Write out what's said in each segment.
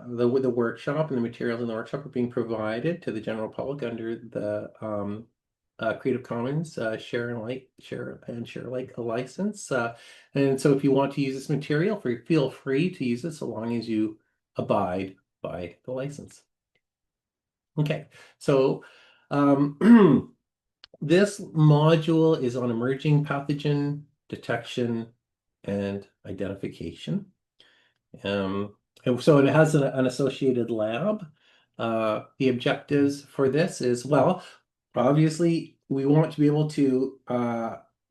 the workshop and the materials in the workshop are being provided to the general public under the Creative Commons share alike license. And so if you want to use this material, feel free to use it so long as you abide by the license. Okay, so this module is on emerging pathogen detection and identification. And so it has an associated lab. The objectives for this is, well, obviously we want to be able to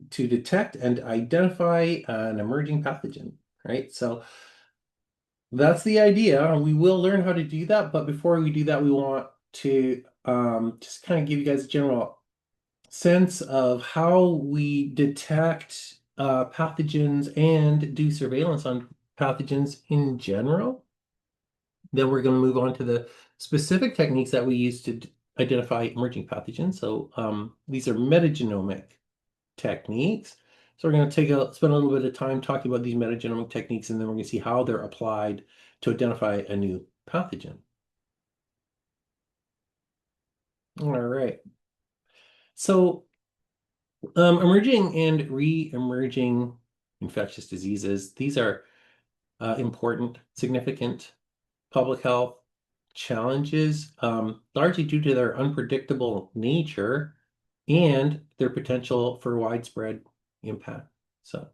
detect and identify an emerging pathogen, right? So that's the idea. We will learn how to do that, but before we do that, we want to just kind of give you guys a general sense of how we detect pathogens and do surveillance on pathogens in general. Then we're going to move on to the specific techniques that we use to identify emerging pathogens. So these are metagenomic techniques. So we're going to spend a little bit of time talking about these metagenomic techniques, and then we're going to see how they're applied to identify a new pathogen. All right. So emerging and re-emerging infectious diseases, these are important, significant public health challenges, largely due to their unpredictable nature and their potential for widespread impact. So,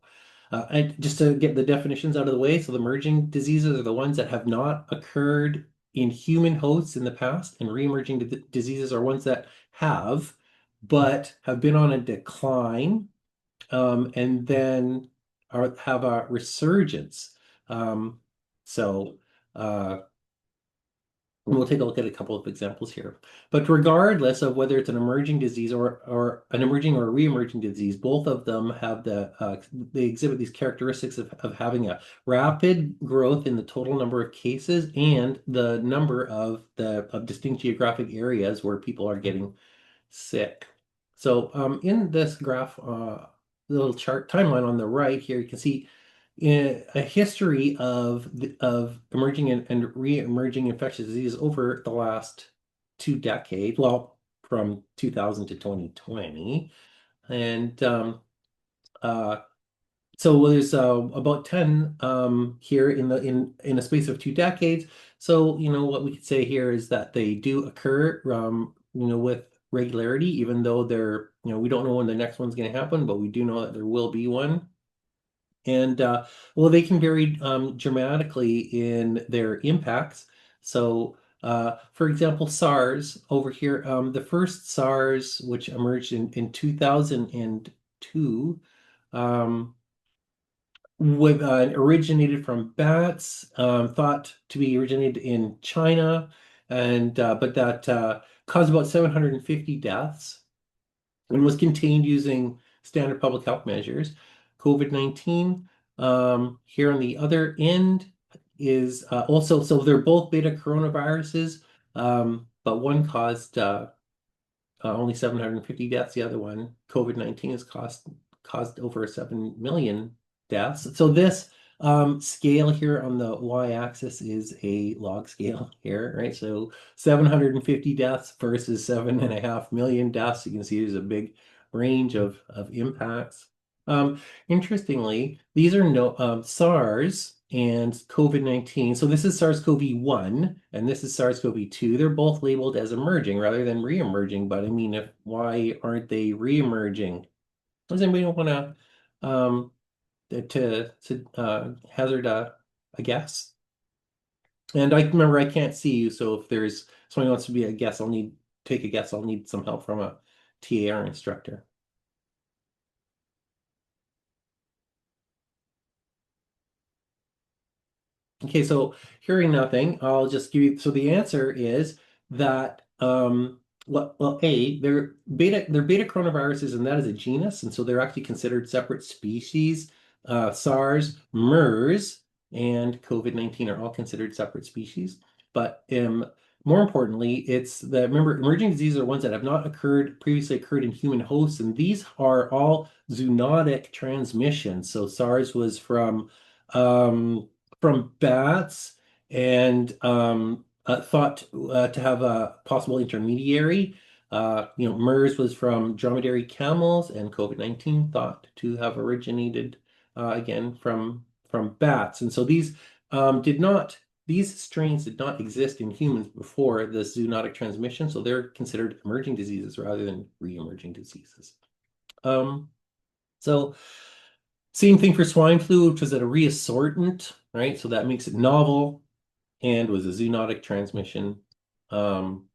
and just to get the definitions out of the way, so the emerging diseases are the ones that have not occurred in human hosts in the past, and re-emerging diseases are ones that have, but have been on a decline, and then have a resurgence. So, we'll take a look at a couple of examples here. But regardless of whether it's an emerging disease or an emerging or re-emerging disease, both of them have they exhibit these characteristics of having a rapid growth in the total number of cases and the number of distinct geographic areas where people are getting sick. So in this graph, the little chart timeline on the right here, you can see a history of emerging and re-emerging infectious diseases over the last 2 decades, well, from 2000 to 2020. And so there's about 10 here in a space of 2 decades. So, what we could say here is that they do occur, with regularity, even though we don't know when the next one's going to happen, but we do know that there will be one. And well, they can vary dramatically in their impacts. So, for example, SARS over here, the first SARS, which emerged in 2002, originated from bats, thought to be originated in China, and but that caused about 750 deaths and was contained using standard public health measures. COVID-19 here on the other end is also, so they're both beta coronaviruses, but one caused only 750 deaths. The other one, COVID-19, has caused over 7 million deaths. So this scale here on the y-axis is a log scale here, right? So 750 deaths versus 7.5 million deaths. You can see there's a big range of impacts. Interestingly, these are SARS and COVID-19. So this is SARS-CoV-1 and this is SARS-CoV-2. They're both labeled as emerging rather than re-emerging. But I mean, why aren't they re-emerging? Does anybody want to hazard a guess? And I remember I can't see you, so if there's someone who wants to be a guess, take a guess. I'll need some help from a TAR instructor. Okay, so hearing nothing, I'll just give you, so the answer is that they're beta coronaviruses, and that is a genus, and so they're actually considered separate species. SARS, MERS, and COVID-19 are all considered separate species. But more importantly, remember, emerging diseases are ones that have not previously occurred in human hosts, and these are all zoonotic transmissions. So SARS was from bats, and thought to have a possible intermediary. MERS was from dromedary camels, and COVID-19 thought to have originated again from bats. And so did not these strains did not exist in humans before the zoonotic transmission, so they're considered emerging diseases rather than re-emerging diseases. Um, so same thing for swine flu, which was at a reassortant, right? So that makes it novel and was a zoonotic transmission. Um,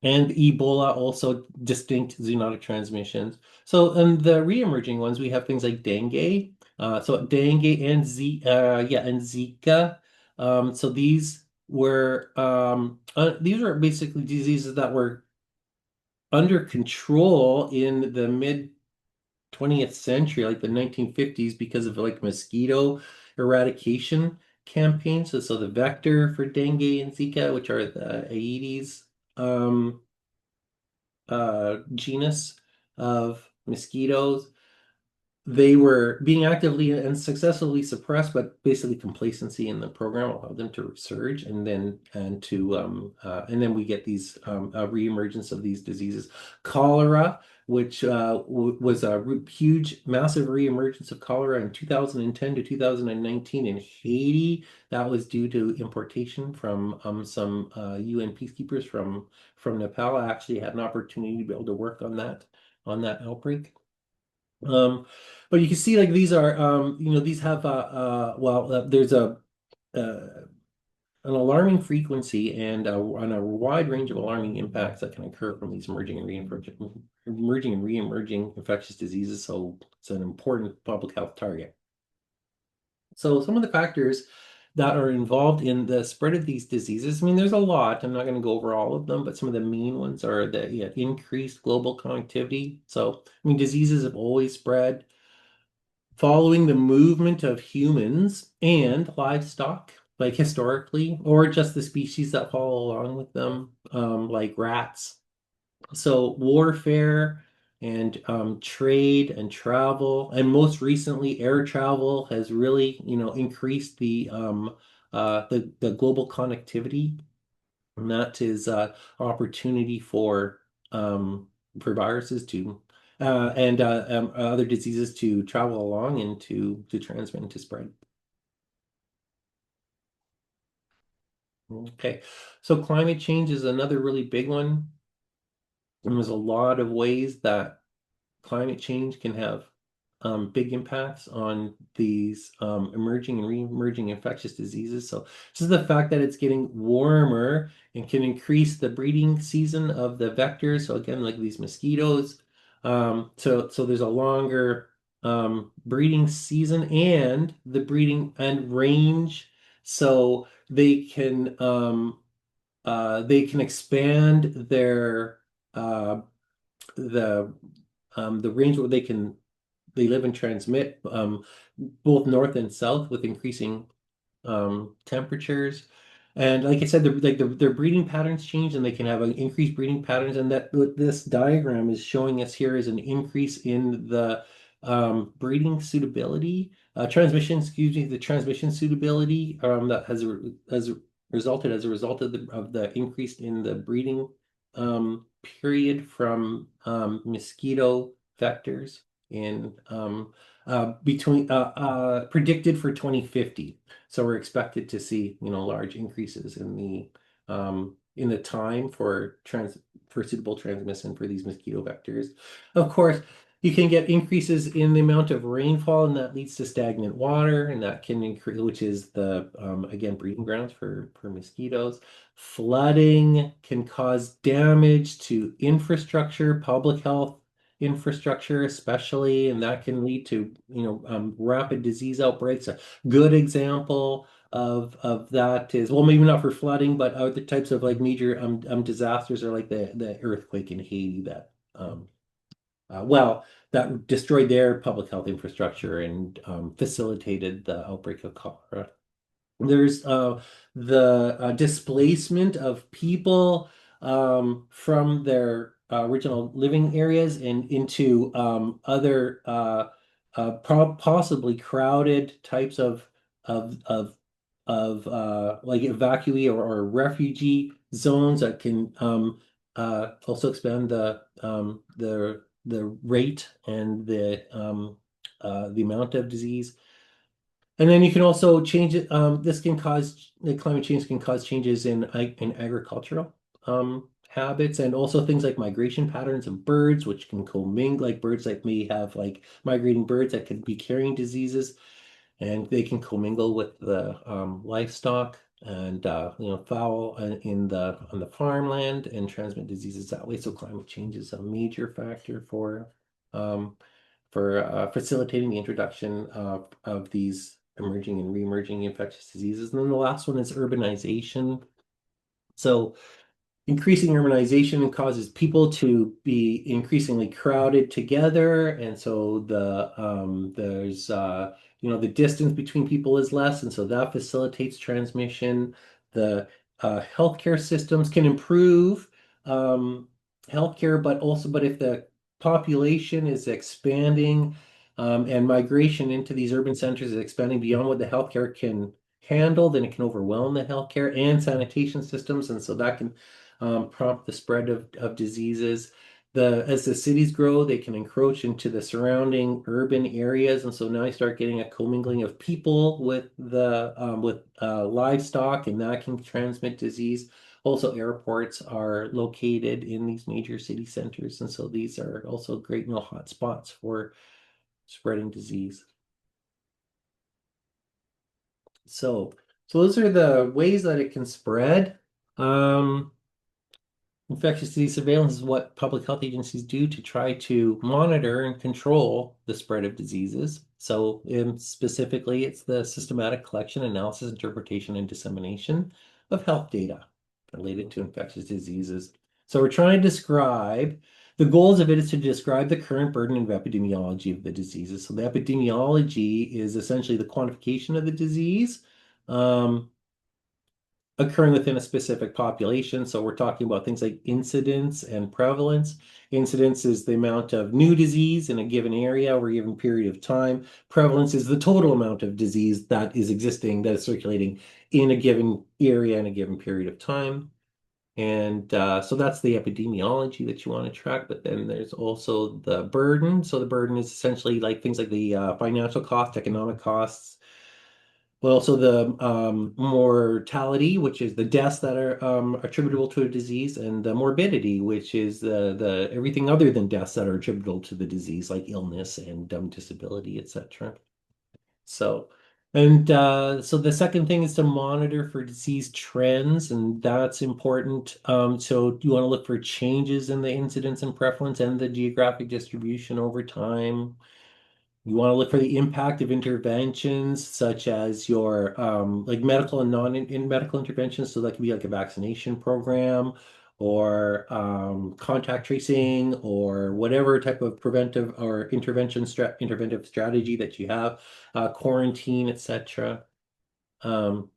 and Ebola also distinct zoonotic transmissions. So in the re-emerging ones, we have things like dengue. So dengue and Zika. So these were basically diseases that were under control in the mid 20th century, like the 1950s, because of like mosquito eradication campaigns. So the vector for dengue and Zika, which are the Aedes um, genus of mosquitoes, they were being actively and successfully suppressed, but basically complacency in the program allowed them to resurge, and then we get these reemergence of these diseases. Cholera, which was a huge, massive reemergence of cholera in 2010 to 2019 in Haiti. That was due to importation from some UN peacekeepers from Nepal. I actually had an opportunity to be able to work on that outbreak. Um, but you can see like these are these have there's an alarming frequency and a wide range of alarming impacts that can occur from these emerging and re-emerging infectious diseases. So it's an important public health target. So some of the factors that are involved in the spread of these diseases, I mean, there's a lot. I'm not going to go over all of them, but some of the main ones are the increased global connectivity. So, I mean, diseases have always spread following the movement of humans and livestock, like historically, or just the species that follow along with them, like rats. So warfare and trade and travel, and most recently air travel has really, increased the global connectivity, and that is opportunity for viruses to and other diseases to travel along and to transmit and to spread. Okay, so climate change is another really big one. And there's a lot of ways that climate change can have big impacts on these emerging and re-emerging infectious diseases. So this is the fact that it's getting warmer and can increase the breeding season of the vectors. So again, like these mosquitoes. So there's a longer breeding season and the breeding and range. So they can expand uh, the the range where they live and transmit both north and south with increasing temperatures. And like I said, their breeding patterns change and they can have an increased breeding patterns. And that what this diagram is showing us here is an increase in the breeding suitability, transmission, excuse me, the transmission suitability that has resulted as a result of the increase in the breeding period from mosquito vectors in between predicted for 2050. So we're expected to see, large increases in the time for suitable transmission for these mosquito vectors. Of course, you can get increases in the amount of rainfall, and that leads to stagnant water, and that can increase, which is the again breeding grounds for mosquitoes. Flooding can cause damage to infrastructure, public health infrastructure, especially, and that can lead to rapid disease outbreaks. A good example of that is, well, maybe not for flooding, but other types of like major disasters are like the earthquake in Haiti that destroyed their public health infrastructure and facilitated the outbreak of cholera. There's the displacement of people from their original living areas and into other possibly crowded types of like evacuee or refugee zones that can also expand the rate and the amount of disease. And then you can also change it. This can cause the climate change can cause changes in agricultural habits and also things like migration patterns of birds, which can commingle, like birds that may have like migrating birds that could be carrying diseases, and they can commingle with the livestock and fowl in the on the farmland and transmit diseases that way. So climate change is a major factor um, for facilitating the introduction of these emerging and re-emerging infectious diseases. And then the last one is urbanization. So increasing urbanization causes people to be increasingly crowded together, and so there's the distance between people is less, and so that facilitates transmission. The healthcare systems can improve um, healthcare, but if the population is expanding and migration into these urban centers is expanding beyond what the healthcare can handle, then it can overwhelm the healthcare and sanitation systems, and so that can prompt the spread of diseases. As the cities grow, they can encroach into the surrounding urban areas, and so now you start getting a commingling of people with the with livestock, and that can transmit disease. Also, airports are located in these major city centers, and so these are also great, hot spots for spreading disease. So, so those are the ways that it can spread. Um, Infectious disease surveillance is what public health agencies do to try to monitor and control the spread of diseases. So, specifically, it's the systematic collection, analysis, interpretation, and dissemination of health data related to infectious diseases. So, we're trying to describe the goals of it is to describe the current burden of epidemiology of the diseases. So, the epidemiology is essentially the quantification of the disease. Um, Occurring within a specific population. So we're talking about things like incidence and prevalence. Incidence is the amount of new disease in a given area or a given period of time. Prevalence is the total amount of disease that is existing, that is circulating in a given area in a given period of time. And so that's the epidemiology that you want to track. But then there's also the burden. So the burden is essentially like things like the financial cost, economic costs, well, so the mortality, which is the deaths that are attributable to a disease, and the morbidity, which is the everything other than deaths that are attributable to the disease, like illness and disability, etc. So, and so the second thing is to monitor for disease trends, and that's important. So you want to look for changes in the incidence and prevalence and the geographic distribution over time. You want to look for the impact of interventions such as your like medical and non-in medical interventions. So that could be like a vaccination program or contact tracing or whatever type of preventive or interventive strategy that you have, quarantine, etc. Um,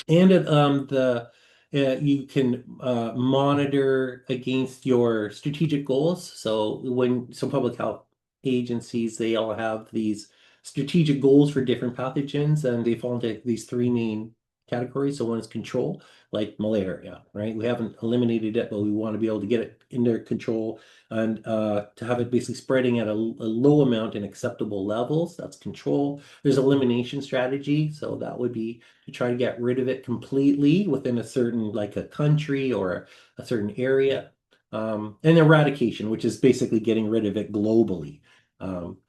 and the you can monitor against your strategic goals. So when some public health agencies, they all have these strategic goals for different pathogens, and they fall into these three main categories. So one is control, like malaria, right? We haven't eliminated it, but we want to be able to get it under control and to have it basically spreading at a low amount in acceptable levels. That's control. There's elimination strategy. So that would be to try to get rid of it completely within a certain, like a country or a certain area. And eradication, which is basically getting rid of it globally.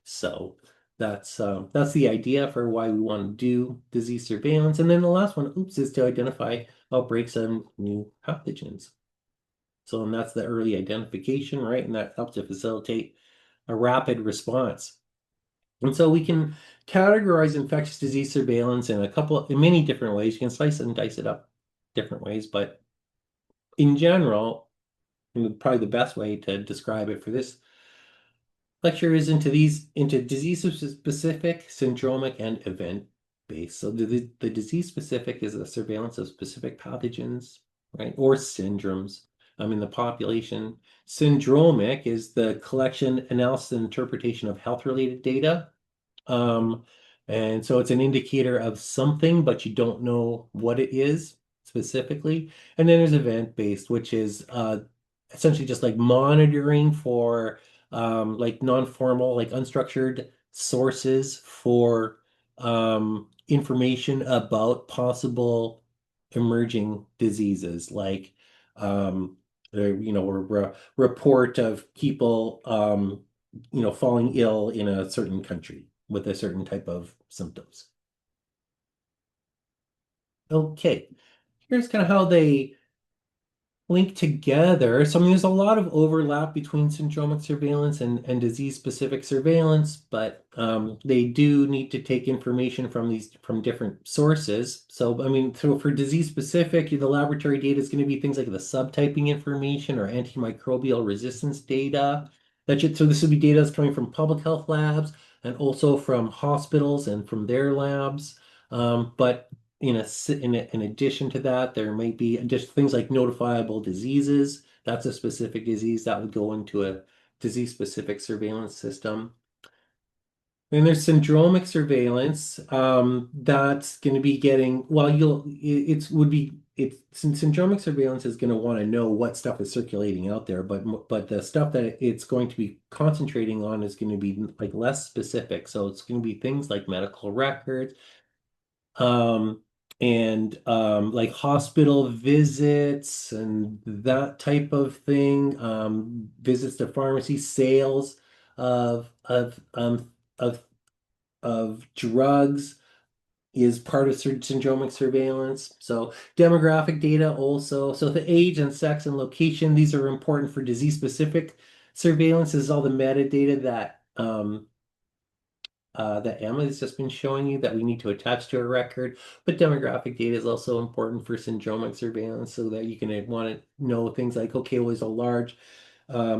So that's the idea for why we want to do disease surveillance. And then the last one, oops, is to identify outbreaks of new pathogens. So and that's the early identification, right? And that helps to facilitate a rapid response. And so we can categorize infectious disease surveillance in many different ways. You can slice and dice it up different ways, but in general, probably the best way to describe it for this lecture is into disease specific, syndromic, and event based. So the disease specific is a surveillance of specific pathogens, right, or syndromes in the population. Syndromic is the collection, analysis, and interpretation of health related data. Um, And so it's an indicator of something, but you don't know what it is specifically. And then there's event-based, which is essentially just like monitoring for like non-formal, like unstructured sources for information about possible emerging diseases, like a report of people falling ill in a certain country with a certain type of symptoms. Okay, here's kind of how they link together. So, I mean, there's a lot of overlap between syndromic surveillance and disease-specific surveillance, but they do need to take information from different sources. So, I mean, so for disease-specific, the laboratory data is going to be things like the subtyping information or antimicrobial resistance data. So this would be data that's coming from public health labs and also from hospitals and from their labs. But in addition to that, there might be just things like notifiable diseases. That's a specific disease that would go into a disease-specific surveillance system. And there's syndromic surveillance. That's going to be getting, well, it's would be it's syndromic surveillance is going to want to know what stuff is circulating out there, but the stuff that it's going to be concentrating on is going to be like less specific. So it's going to be things like medical records, um, and like hospital visits and that type of thing, visits to pharmacy, sales of of drugs is part of syndromic surveillance. So demographic data also. So the age and sex and location, these are important for disease-specific surveillance. This is all the metadata that Emma has just been showing you that we need to attach to a record. But demographic data is also important for syndromic surveillance so that you can want to know things like, okay, well, there's a large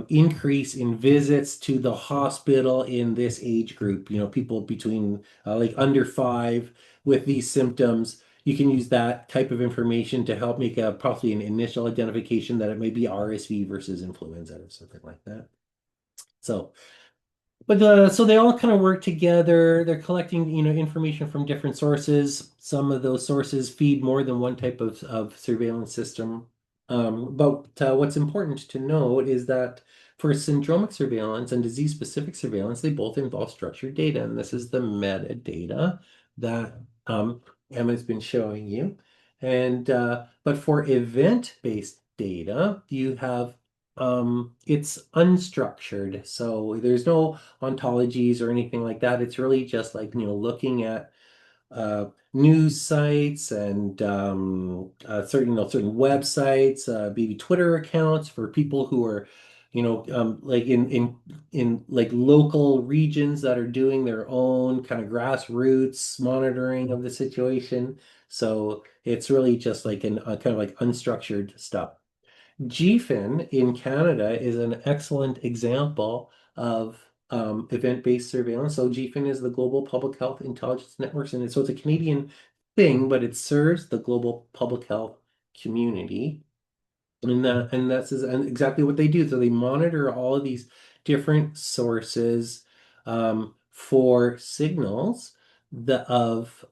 increase in visits to the hospital in this age group, people between like under 5 with these symptoms. You can use that type of information to help make probably an initial identification that it may be RSV versus influenza or something like that. So so they all kind of work together. They're collecting, information from different sources. Some of those sources feed more than one type of surveillance system. But what's important to note is that for syndromic surveillance and disease-specific surveillance, they both involve structured data, and this is the metadata that Emma's been showing you. And but for event-based data, you have it's unstructured, so there's no ontologies or anything like that. It's really just like, looking at news sites and certain websites, maybe Twitter accounts for people who are, like in like local regions that are doing their own kind of grassroots monitoring of the situation. So it's really just like a kind of like unstructured stuff. GFIN in Canada is an excellent example of event-based surveillance. So GFIN is the Global Public Health Intelligence Networks, and so it's a Canadian thing, but it serves the global public health community. And that's exactly what they do. So they monitor all of these different sources for signals of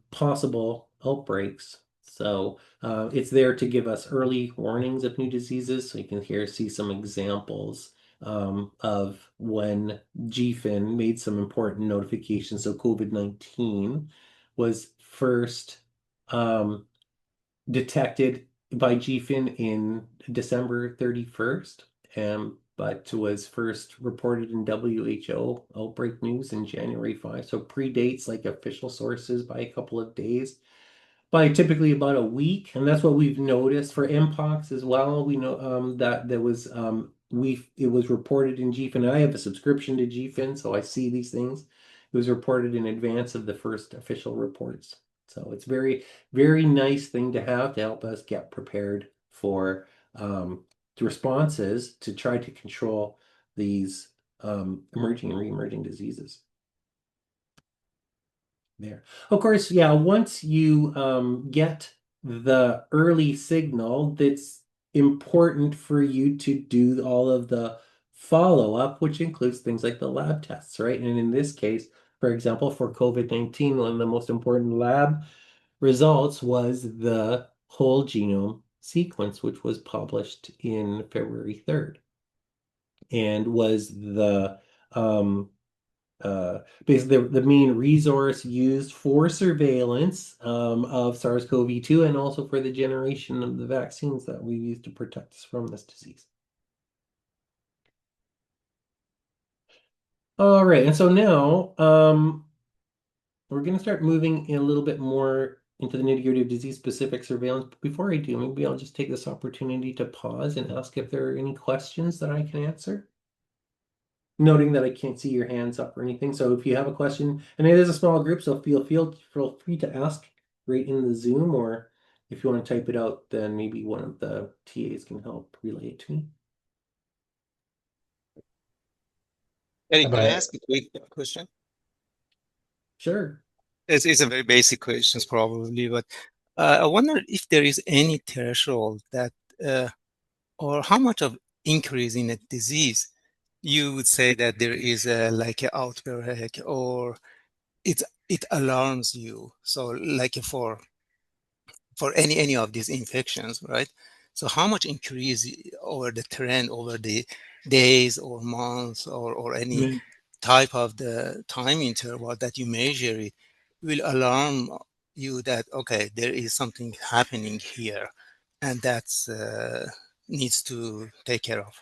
possible outbreaks. So it's there to give us early warnings of new diseases. So you can here see some examples of when GFIN made some important notifications. So COVID-19 was first um, detected by GFIN in December 31st, but was first reported in WHO outbreak news in January 5. So predates like official sources by a couple of days, by typically about a week, and that's what we've noticed for mpox as well. We know that there was it was reported in GFIN. I have a subscription to GFIN, so I see these things. It was reported in advance of the first official reports. So it's very nice thing to help us get prepared for responses to try to control these emerging and re-emerging diseases. There. Of course, yeah, once you get the early signal, that's important for you to do all of the follow-up, which includes things like the lab tests, right? And in this case, For example, for COVID-19, one of the most important lab results was the whole genome sequence, which was published in February 3rd and was the um, basically the main resource used for surveillance of SARS-CoV-2 and also for the generation of the vaccines that we use to protect us from this disease. All right, and so now we're going to start moving in a little bit more into the nitty-gritty of disease-specific surveillance. But before I do, maybe I'll just take this opportunity to pause and ask if there are any questions that I can answer. Noting that I can't see your hands up or anything. So if you have a question, and it is a small group, so feel free to ask right in the Zoom, or if you want to type it out, then maybe one of the TAs can help relay it to me. Eric, can I But ask a quick question? sure. It's a very basic question, probably, but I wonder if there is any threshold that, or how much of increase in a disease you would say that there is like an outbreak, or it alarms you. So, like for any of these infections, right? So, how much increase over the trend, over the days or months, or any type of the time interval that you measure it will alarm you that, okay, there is something happening here, and that's needs to take care of.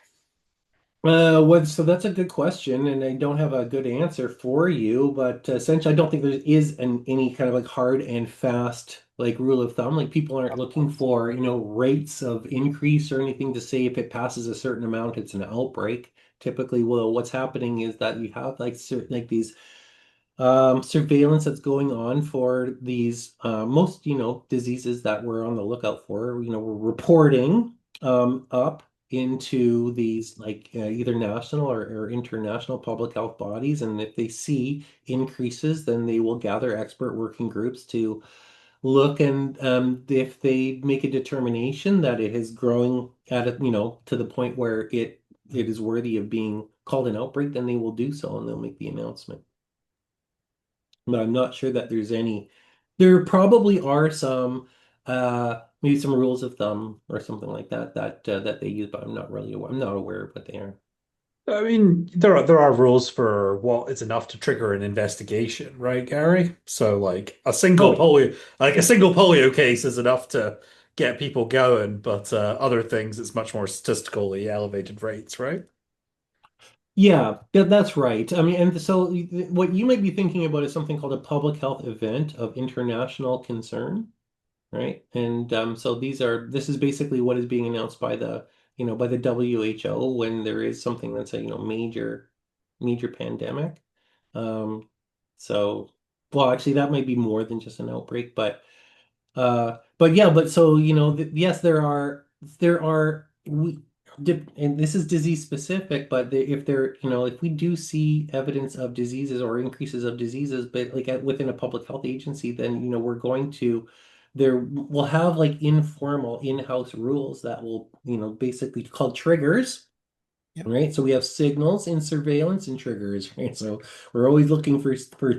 So that's a good question, and I don't have a good answer for you, but essentially, I don't think there is any kind of like hard and fast like rule of thumb. Like people aren't Of looking course. for, rates of increase or anything to say if it passes a certain amount, it's an outbreak. Typically, well, what's happening is that you have like certain like these surveillance that's going on for these most diseases that we're on the lookout for. We're reporting up into these like either national or international public health bodies, and if they see increases, then they will gather expert working groups to look, and if they make a determination that it is growing at a to the point where it is worthy of being called an outbreak, then they will do so and they'll make the announcement. But I'm not sure that there's any. There probably are some, maybe some rules of thumb or something like that that they use, but I'm not aware of what they are. I mean, there are rules for what is enough to trigger an investigation, right, Gary? So like Oh, yeah. a single polio case is enough to get people going, but other things it's much more statistically elevated rates, right? Yeah, that's right. I mean, and so what you might be thinking about is something called a public health event of international concern, right? And so this is basically what is being announced by the WHO when there is something that's a major pandemic. Um, so well, actually, that might be more than just an outbreak, but yeah, but so yes, there are and this is disease specific, but if we do see evidence of diseases or increases of diseases, but like within a public health agency, then we're going to there we'll have like informal in-house rules that will basically called triggers. Yep. Right, so we have signals in surveillance and triggers, right? So we're always looking for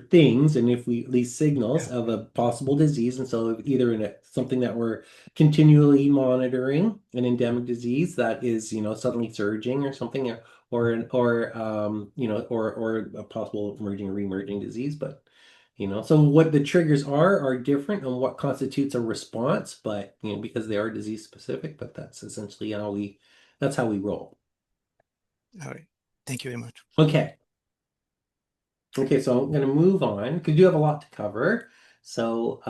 things, and if we these signals Yeah. of a possible disease, and so either in something that we're continually monitoring, an endemic disease that is suddenly surging or something, or a possible emerging or re-emerging disease, but so what the triggers are different and what constitutes a response, but because they are disease specific, but that's essentially that's how we roll. All right. Thank you very much. Okay. Okay, so I'm going to move on because you have a lot to cover. So,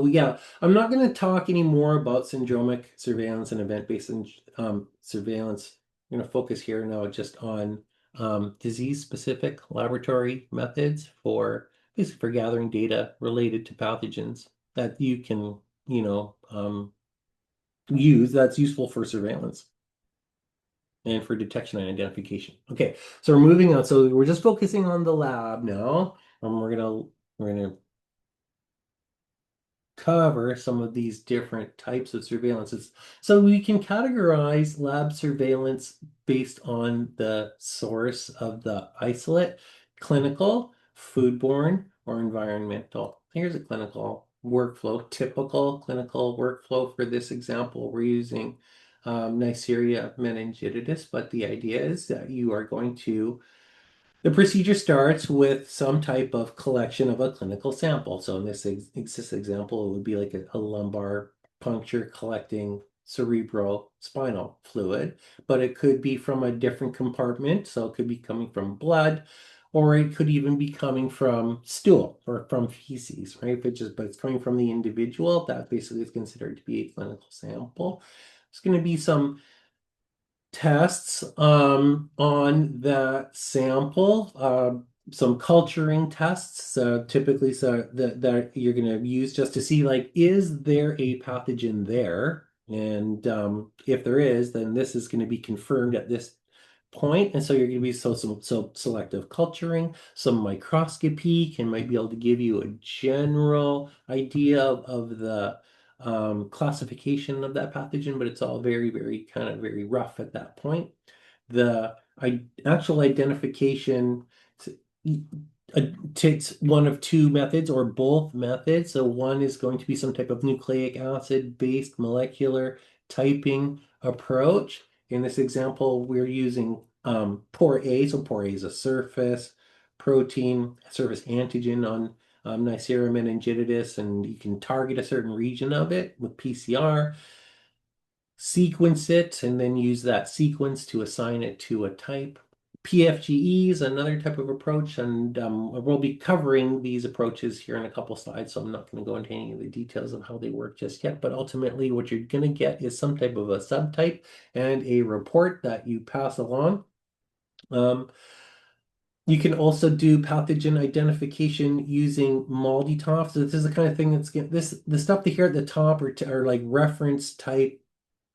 yeah, I'm not going to talk anymore about syndromic surveillance and event-based surveillance. I'm going to focus here now just on disease-specific laboratory methods for basically for gathering data related to pathogens that you can, use that's useful for surveillance and for detection and identification. Okay, so we're moving on. So we're just focusing on the lab now. We're gonna cover some of these different types of surveillances. So we can categorize lab surveillance based on the source of the isolate, clinical, foodborne or environmental. Here's a clinical workflow, typical clinical workflow for this example. We're using Neisseria meningitidis, but the idea is that you are going to the procedure starts with some type of collection of a clinical sample. So in this example, it would be like a lumbar puncture collecting cerebral spinal fluid, but it could be from a different compartment. So it could be coming from blood, or it could even be coming from stool or from feces, right? But it's coming from the individual. That basically is considered to be a clinical sample. It's going to be some tests on that sample, some culturing tests, typically that you're going to use just to see like, is there a pathogen there? And if there is, then this is going to be confirmed at this point. And so you're going to be so selective culturing, some microscopy might be able to give you a general idea of the classification of that pathogen, but it's all very, very kind of very rough at that point. The actual identification takes one of two methods or both methods. So one is going to be some type of nucleic acid based molecular typing approach. In this example, we're using pore A. So pore A is a surface protein, surface antigen on Neisseria meningitidis, and you can target a certain region of it with PCR, sequence it, and then use that sequence to assign it to a type. PFGE is another type of approach, and we'll be covering these approaches here in a couple slides, so I'm not going to go into any of the details of how they work just yet, but ultimately what you're going to get is some type of a subtype and a report that you pass along. You can also do pathogen identification using MALDI-TOF. So this is the kind of thing that's the stuff that here at the top are like reference type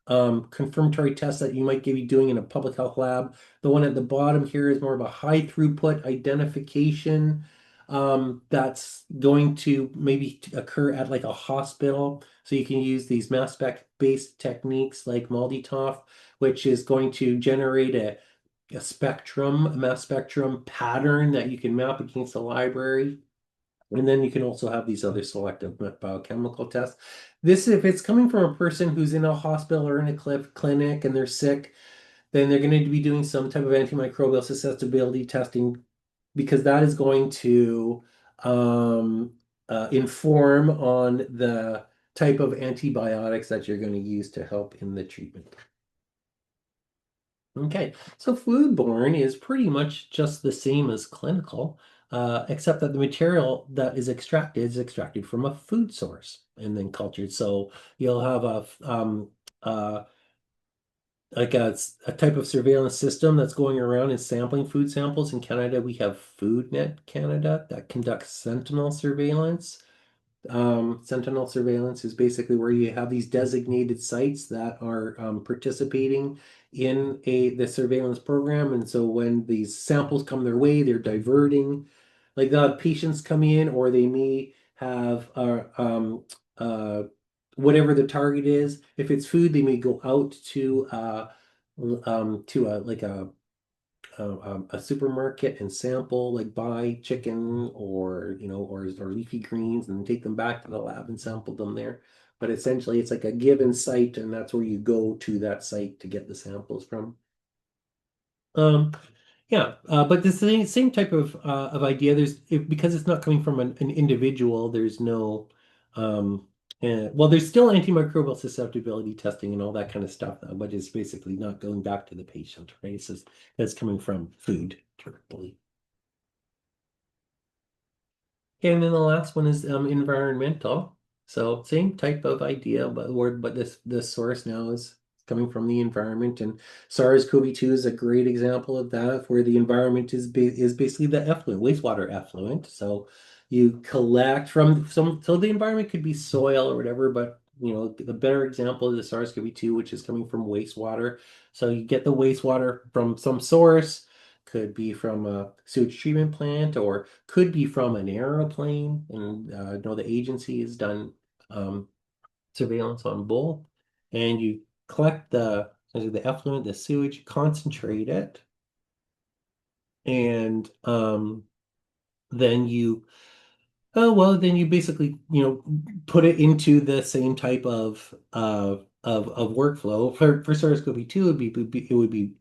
confirmatory tests that you might be doing in a public health lab. The one at the bottom here is more of a high throughput identification that's going to maybe occur at like a hospital. So you can use these mass spec based techniques like MALDI-TOF, which is going to generate a mass spectrum pattern that you can map against a library. And then you can also have these other selective biochemical tests. This, if it's coming from a person who's in a hospital or in a clinic and they're sick, then they're going to be doing some type of antimicrobial susceptibility testing because that is going to inform on the type of antibiotics that you're going to use to help in the treatment. Okay, so foodborne is pretty much just the same as clinical, except that the material that is extracted from a food source and then cultured. So you'll have like a type of surveillance system that's going around and sampling food samples. In Canada, we have FoodNet Canada that conducts sentinel surveillance. Sentinel surveillance is basically where you have these designated sites that are participating in the surveillance program. And so when these samples come their way, they're diverting, like they'll have patients come in, or they may have whatever the target is. If it's food, they may go out to a supermarket and sample, like buy chicken or or leafy greens and take them back to the lab and sample them there. But essentially it's like a given site, and that's where you go to that site to get the samples from. Yeah, but the same type of idea. Because it's not coming from an individual, there's no well, there's still antimicrobial susceptibility testing and all that kind of stuff, though, but it's basically not going back to the patient, right? It's coming from food directly. And then the last one is environmental. So same type of idea, but this source now is coming from the environment, and SARS-CoV-2 is a great example of that, where the environment is basically the effluent, wastewater effluent. So you collect from so the environment could be soil or whatever, but the better example is the SARS-CoV-2, which is coming from wastewater. So you get the wastewater from some source. Could be from a sewage treatment plant, or could be from an aeroplane. And I know the agency has done surveillance on both. And you collect the effluent, the sewage, concentrate it, and then you then you basically, put it into the same type of workflow. For SARS-CoV-2, it would be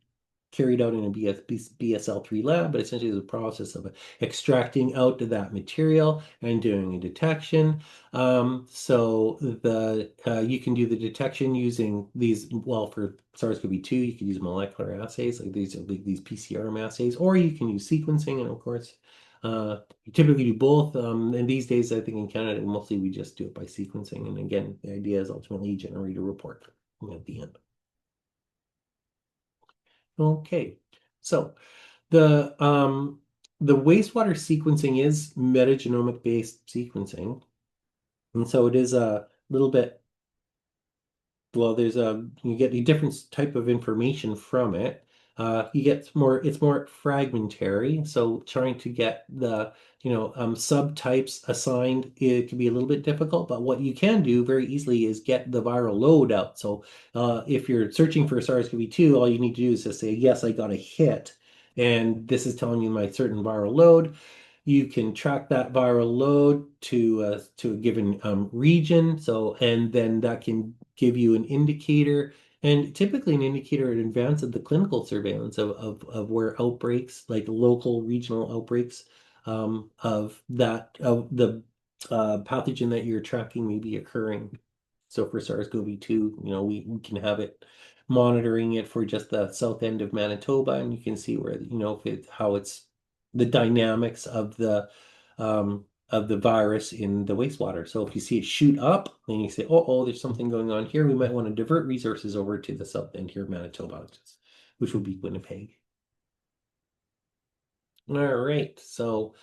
carried out in a BSL-3 lab, but essentially the process of extracting out that material and doing a detection. So you can do the detection using these, well, for SARS-CoV-2, you can use molecular assays, like these PCR assays, or you can use sequencing, and of course, you typically do both. And these days, I think in Canada, mostly we just do it by sequencing. And again, the idea is ultimately generate a report at the end. Okay, so the wastewater sequencing is metagenomic based sequencing, and so it is a little bit, well, you get a different type of information from it. It's more fragmentary, so trying to get the subtypes assigned, it can be a little bit difficult, but what you can do very easily is get the viral load out. So if you're searching for SARS-CoV-2, all you need to do is just say, yes, I got a hit, and this is telling you my certain viral load. You can track that viral load to a given region. So, and then that can give you an indicator, and typically an indicator in advance of the clinical surveillance of where outbreaks, like local regional outbreaks, of the pathogen that you're tracking may be occurring. So for SARS-CoV-2, we can have it monitoring it for just the south end of Manitoba, and you can see where, how it's the dynamics of the virus in the wastewater. So if you see it shoot up, then you say, oh, there's something going on here. We might want to divert resources over to the south end here of Manitoba, which would be Winnipeg. All right, so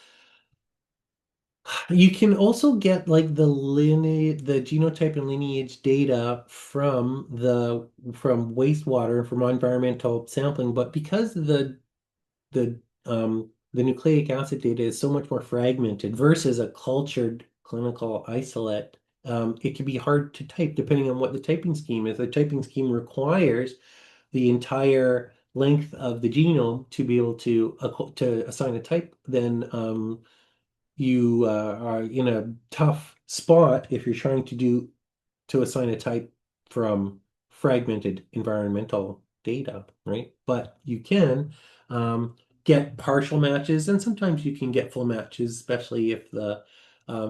you can also get like the genotype and lineage data from wastewater, from environmental sampling, but because the nucleic acid data is so much more fragmented versus a cultured clinical isolate, it can be hard to type depending on what the typing scheme is. The typing scheme requires the entire length of the genome to be able to assign a type. Then you are in a tough spot if you're trying to assign a type from fragmented environmental data, right? But you can get partial matches, and sometimes you can get full matches, especially if the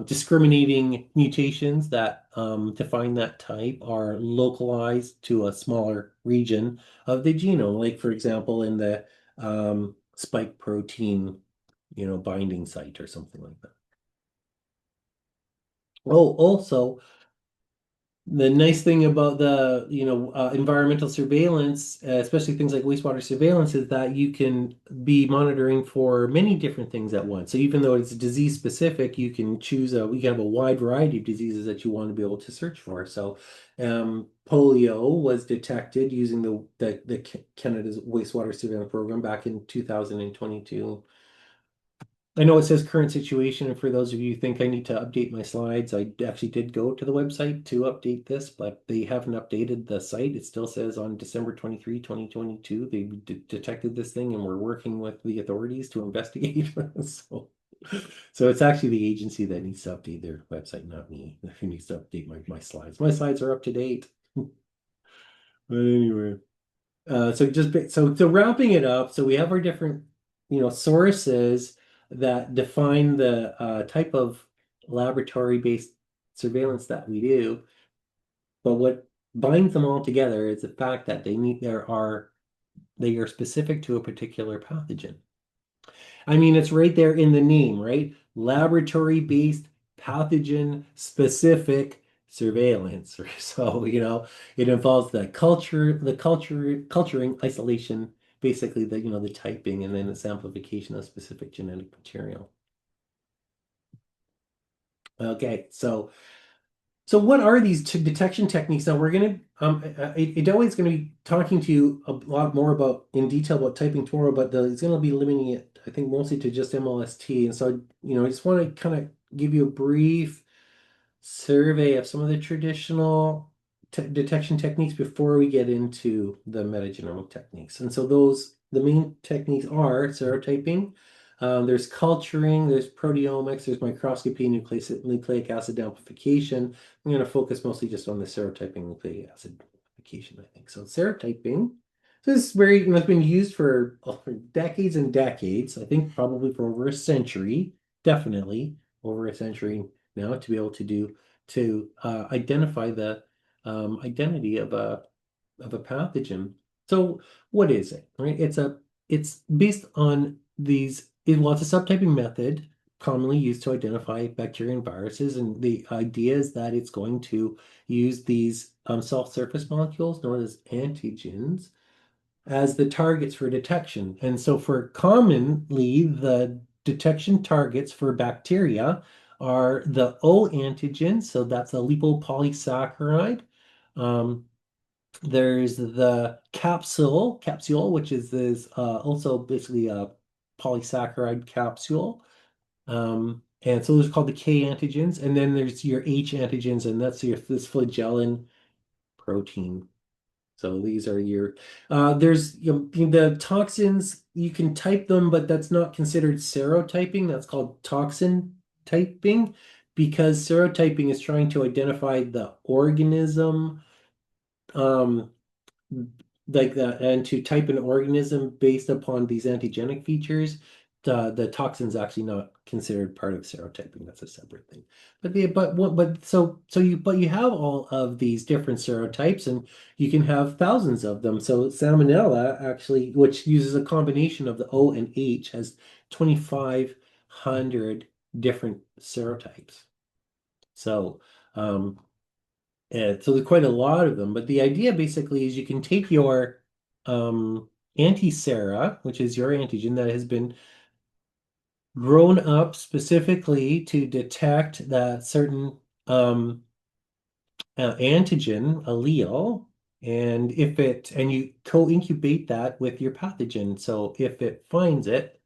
discriminating mutations that define that type are localized to a smaller region of the genome, like for example in the spike protein, binding site or something like that. Oh, also, the nice thing about the, environmental surveillance, especially things like wastewater surveillance, is that you can be monitoring for many different things at once. So even though it's disease specific, you can we can have a wide variety of diseases that you want to be able to search for. So polio was detected using the Canada's wastewater surveillance program back in 2022. I know it says current situation, and for those of you who think I need to update my slides, I actually did go to the website to update this, but they haven't updated the site. It still says on December 23, 2022, they detected this thing and we're working with the authorities to investigate. So it's actually the agency that needs to update their website, not me, who needs to update my slides. My slides are up to date. But anyway. So wrapping it up, so we have our different, sources that define the type of laboratory-based surveillance that we do. But what binds them all together is the fact that they are specific to a particular pathogen. I mean, it's right there in the name, right? Laboratory-based pathogen specific surveillance. So, it involves culturing, isolation, basically the typing, and then its amplification of specific genetic material. Okay, so what are these detection techniques? Now we're going to, Idoe is going to be talking to you a lot more in detail about typing tomorrow, but he's going to be limiting it, I think, mostly to just MLST. And so, I just want to kind of give you a brief survey of some of the traditional detection techniques before we get into the metagenomic techniques. And so the main techniques are serotyping, There's culturing, there's proteomics, there's microscopy, nucleic acid amplification. I'm going to focus mostly just on the serotyping nucleic acid amplification, I think. So serotyping, so this is very, it's been used for decades and decades. I think probably for over a century, definitely over a century now, to be able to identify the identity of a pathogen. So what is it, right? It's based on these, well, it's a subtyping method commonly used to identify bacteria and viruses. And the idea is that it's going to use these cell surface molecules known as antigens as the targets for detection. And so for commonly, the detection targets for bacteria are the O antigen, so that's a lipopolysaccharide. Um, there's the capsule, which is this also basically a polysaccharide capsule. And so those are called the K antigens. And then there's your H antigens, and that's this flagellin protein. So these are your there's the toxins, you can type them, but that's not considered serotyping. That's called toxin typing because serotyping is trying to identify the organism um like that, and to type an organism based upon these antigenic features. The toxin's actually not considered part of serotyping. That's a separate thing. But you have all of these different serotypes, and you can have thousands of them. So Salmonella actually, which uses a combination of the O and H, has 2,500 different serotypes. So um, so there's quite a lot of them, but the idea basically is you can take your anti-sera, which is your antigen that has been grown up specifically to detect that certain antigen allele, and you co-incubate that with your pathogen. So if it finds it,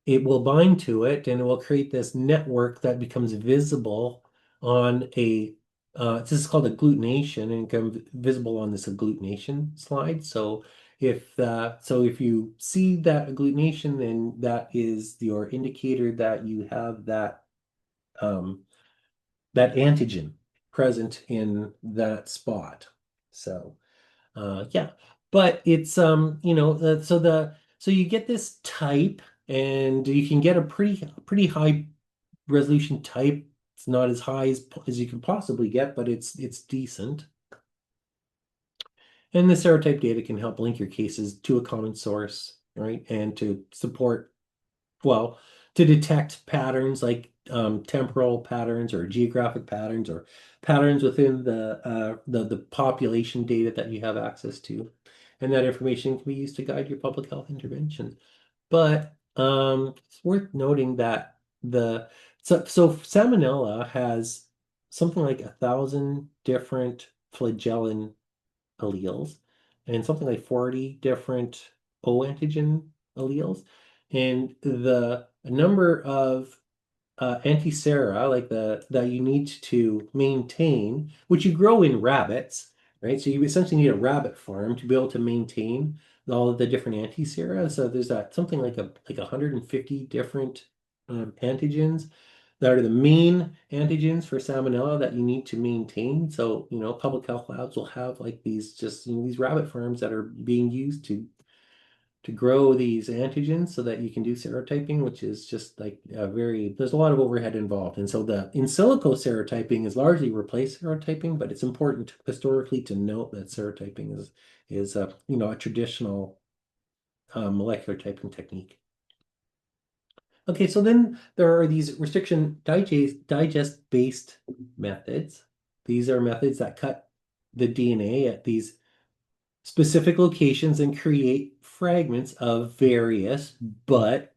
it will bind to it and it will create this network that becomes visible on this is called agglutination and becomes visible on this agglutination slide. So if you see that agglutination, then that is your indicator that you have um, that antigen present in that spot. So yeah, but it's so you get this type, and you can get a pretty high resolution type. It's not as high as you can possibly get, but it's decent. And the serotype data can help link your cases to a common source, right? And to support, well, to detect patterns like temporal patterns or geographic patterns or patterns within the population data that you have access to. And that information can be used to guide your public health intervention. But it's worth noting that so Salmonella has something like 1,000 different flagellin alleles and something like 40 different O antigen alleles. And the number of anti-sera, like the that you need to maintain, which you grow in rabbits, right? So you essentially need a rabbit farm to be able to maintain all of the different anti-sera. So there's that something like 150 different antigens that are the main antigens for salmonella that you need to maintain. So, public health labs will have like these just these rabbit farms that are being used to grow these antigens so that you can do serotyping, which is just like there's a lot of overhead involved. And so the in silico serotyping is largely replaced serotyping, but it's important historically to note that serotyping is a traditional molecular typing technique. Okay, so then there are these restriction digest-based methods. These are methods that cut the DNA at these specific locations and create fragments of various but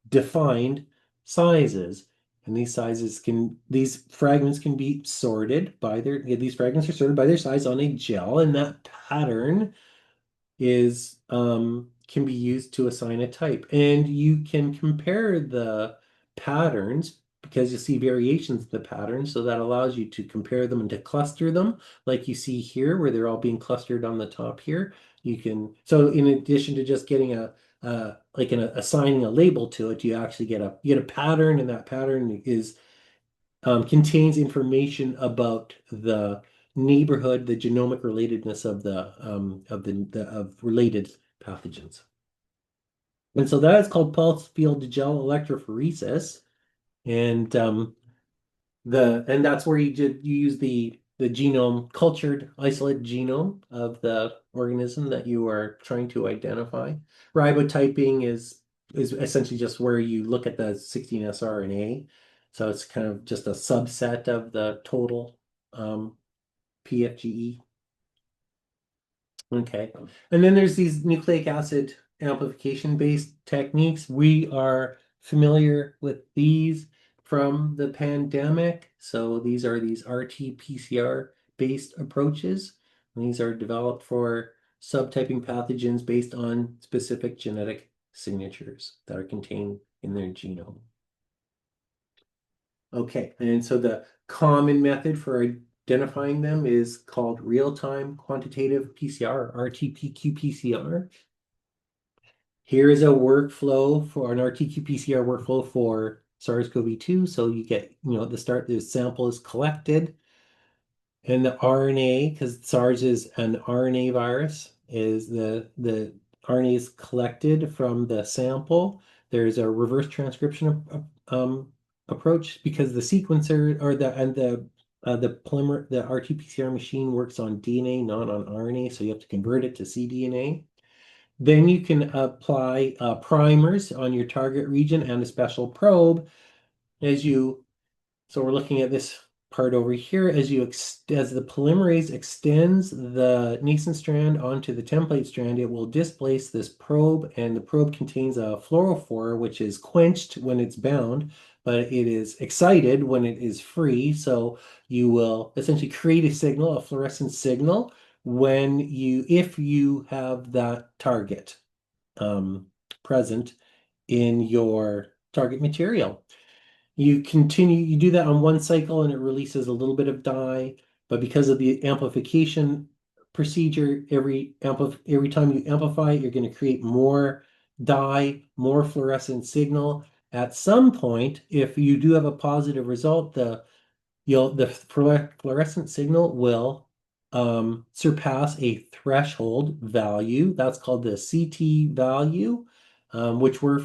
defined sizes. And these fragments can be sorted by these fragments are sorted by their size on a gel, and that pattern can be used to assign a type. And you can compare the patterns because you see variations of the patterns. So that allows you to compare them and to cluster them, like you see here, where they're all being clustered on the top here. So in addition to just getting like in assigning a label to it, you actually get a pattern, and that pattern is contains information about the neighborhood, the genomic relatedness of of related pathogens. And so that is called pulse field gel electrophoresis. And that's where you use the genome cultured isolate genome of the organism that you are trying to identify. Ribotyping is essentially just where you look at the 16S RNA. So it's kind of just a subset of the total PFGE. Okay. And then there's these nucleic acid amplification-based techniques. We are familiar with these from the pandemic. So these are these RT-PCR-based approaches. And these are developed for subtyping pathogens based on specific genetic signatures that are contained in their genome. Okay, and so the common method for identifying them is called real-time quantitative PCR, RT-qPCR. Here is a workflow for an RT-qPCR workflow for SARS-CoV-2. So you get, at the start, the sample is collected, and the RNA, because SARS is an RNA virus, is the RNA is collected from the sample. There's a reverse transcription approach because the sequencer or the RT-PCR machine works on DNA, not on RNA, so you have to convert it to cDNA. Then you can apply primers on your target region and a special probe so we're looking at this part over here as the polymerase extends the nascent strand onto the template strand, it will displace this probe, and the probe contains a fluorophore, which is quenched when it's bound, but it is excited when it is free. So you will essentially create a signal, a fluorescent signal, if you have that target present in your target material. You do that on one cycle and it releases a little bit of dye, but because of the amplification procedure, every time you amplify, you're going to create more dye, more fluorescent signal. At some point, if you do have a positive result, the fluorescent signal will surpass a threshold value. That's called the CT value, which we're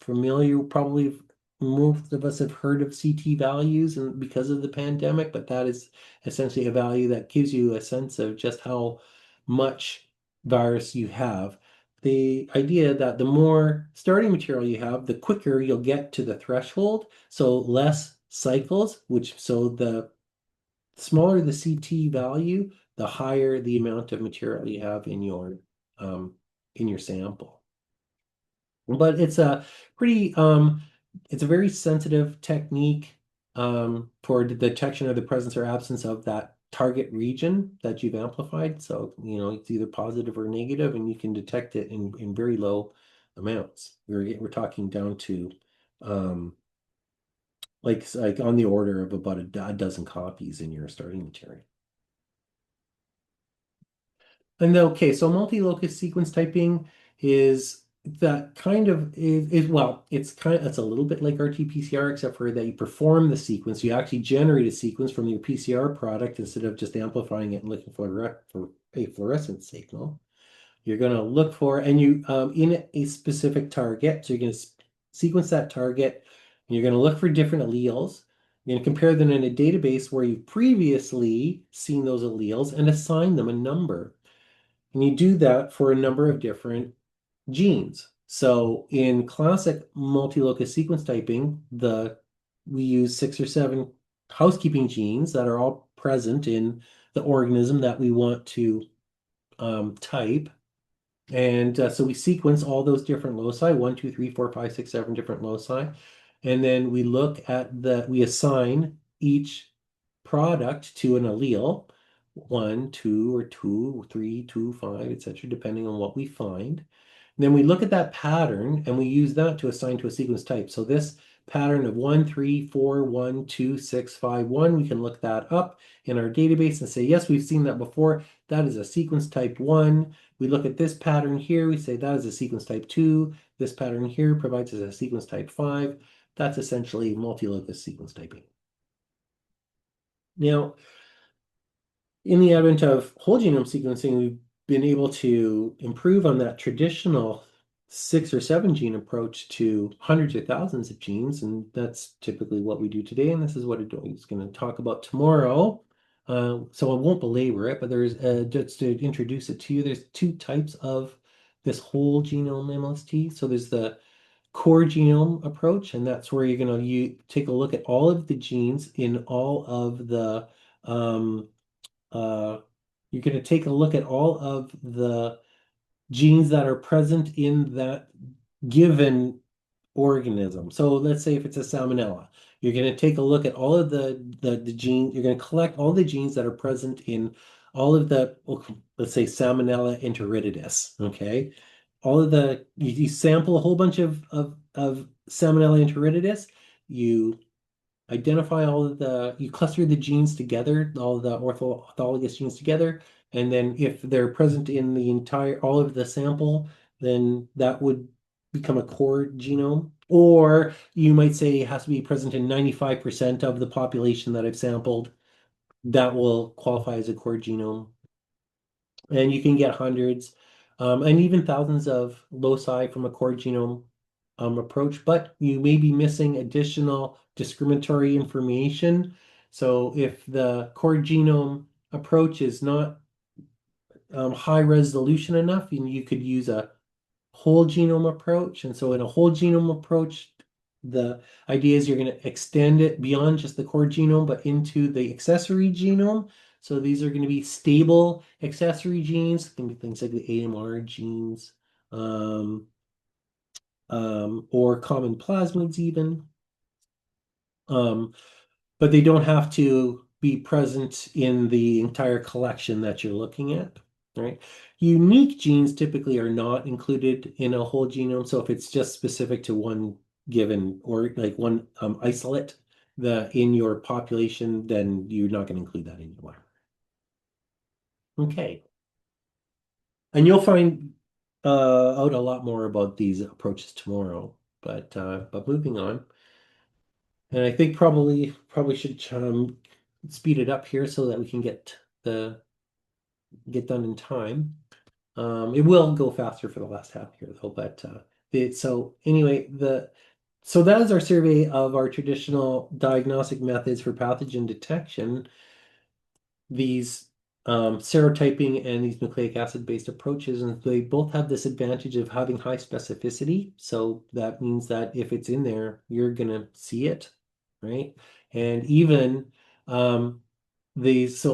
familiar, probably most of us have heard of CT values and because of the pandemic, but that is essentially a value that gives you a sense of just how much virus you have. The idea that the more starting material you have, the quicker you'll get to the threshold. So less cycles, so the smaller the CT value, the higher the amount of material you have in your sample. But it's a very sensitive technique for the detection of the presence or absence of that target region that you've amplified. So, it's either positive or negative, and you can detect it in very low amounts. We're talking down to like on the order of about a dozen copies in your starting material. And okay, so multi-locus sequence typing is that kind of it's a little bit like RT-PCR, except for that you perform the sequence. You actually generate a sequence from your PCR product instead of just amplifying it and looking for a fluorescent signal. You're going to look for, and you in a specific target. So you're going to sequence that target, and you're going to look for different alleles. You're going to compare them in a database where you've previously seen those alleles and assign them a number. And you do that for a number of different genes. So in classic multi-locus sequence typing, we use 6 or 7 housekeeping genes that are all present in the organism that we want to type. And so we sequence all those different loci, 1, 2, 3, 4, 5, 6, 7 different loci. And then we we assign each product to an allele, 1, 2, or 2, 3, 2, 5, etc., depending on what we find. And then we look at that pattern and we use that to assign to a sequence type. So this pattern of 1, 3, 4, 1, 2, 6, 5, 1, we can look that up in our database and say, yes, we've seen that before. that is a sequence type 1. We look at this pattern here, we say that is a sequence type 2. This pattern here provides us a sequence type 5. That's essentially multilocus sequence typing. Now, in the advent of whole genome sequencing, we've been able to improve on that traditional 6 or 7 gene approach to hundreds or thousands of genes, and that's typically what we do today, and this is what it's going to talk about tomorrow. So I won't belabor it, but there's just to introduce it to you, there's 2 types of this whole genome MLST. So there's the core genome approach, and that's where you're going to take a look at all of the genes in all of the you're going to take a look at all of the genes that are present in that given organism. So let's say if it's a salmonella, you're going to take a look at all of the genes, you're going to collect all the genes that are present in all of the, let's say Salmonella enteritidis, okay? All of you sample a whole bunch of Salmonella enteritidis, you identify you cluster the genes together, all the orthologous genes together, and then if they're present in all of the sample, then that would become a core genome. Or you might say it has to be present in 95% of the population that I've sampled. That will qualify as a core genome. And you can get hundreds and even thousands of loci from a core genome approach, but you may be missing additional discriminatory information. So if the core genome approach is not high resolution enough, and you could use a whole genome approach. And so in a whole genome approach, the idea is you're going to extend it beyond just the core genome, but into the accessory genome. So these are going to be stable accessory genes, can be things like the AMR genes, or common plasmids even. But they don't have to be present in the entire collection that you're looking at, right? Unique genes typically are not included in a whole genome. So if it's just specific to one given or like one isolate in your population, then you're not going to include that anywhere. Okay. And you'll find out a lot more about these approaches tomorrow. But moving on. And I think probably should speed it up here so that we can get done in time. It will go faster for the last half here though, but so anyway, so that is our survey of our traditional diagnostic methods for pathogen detection. These serotyping and these nucleic acid-based approaches, and they both have this advantage of having high specificity. So that means that if it's in there, you're gonna see it, right? And even these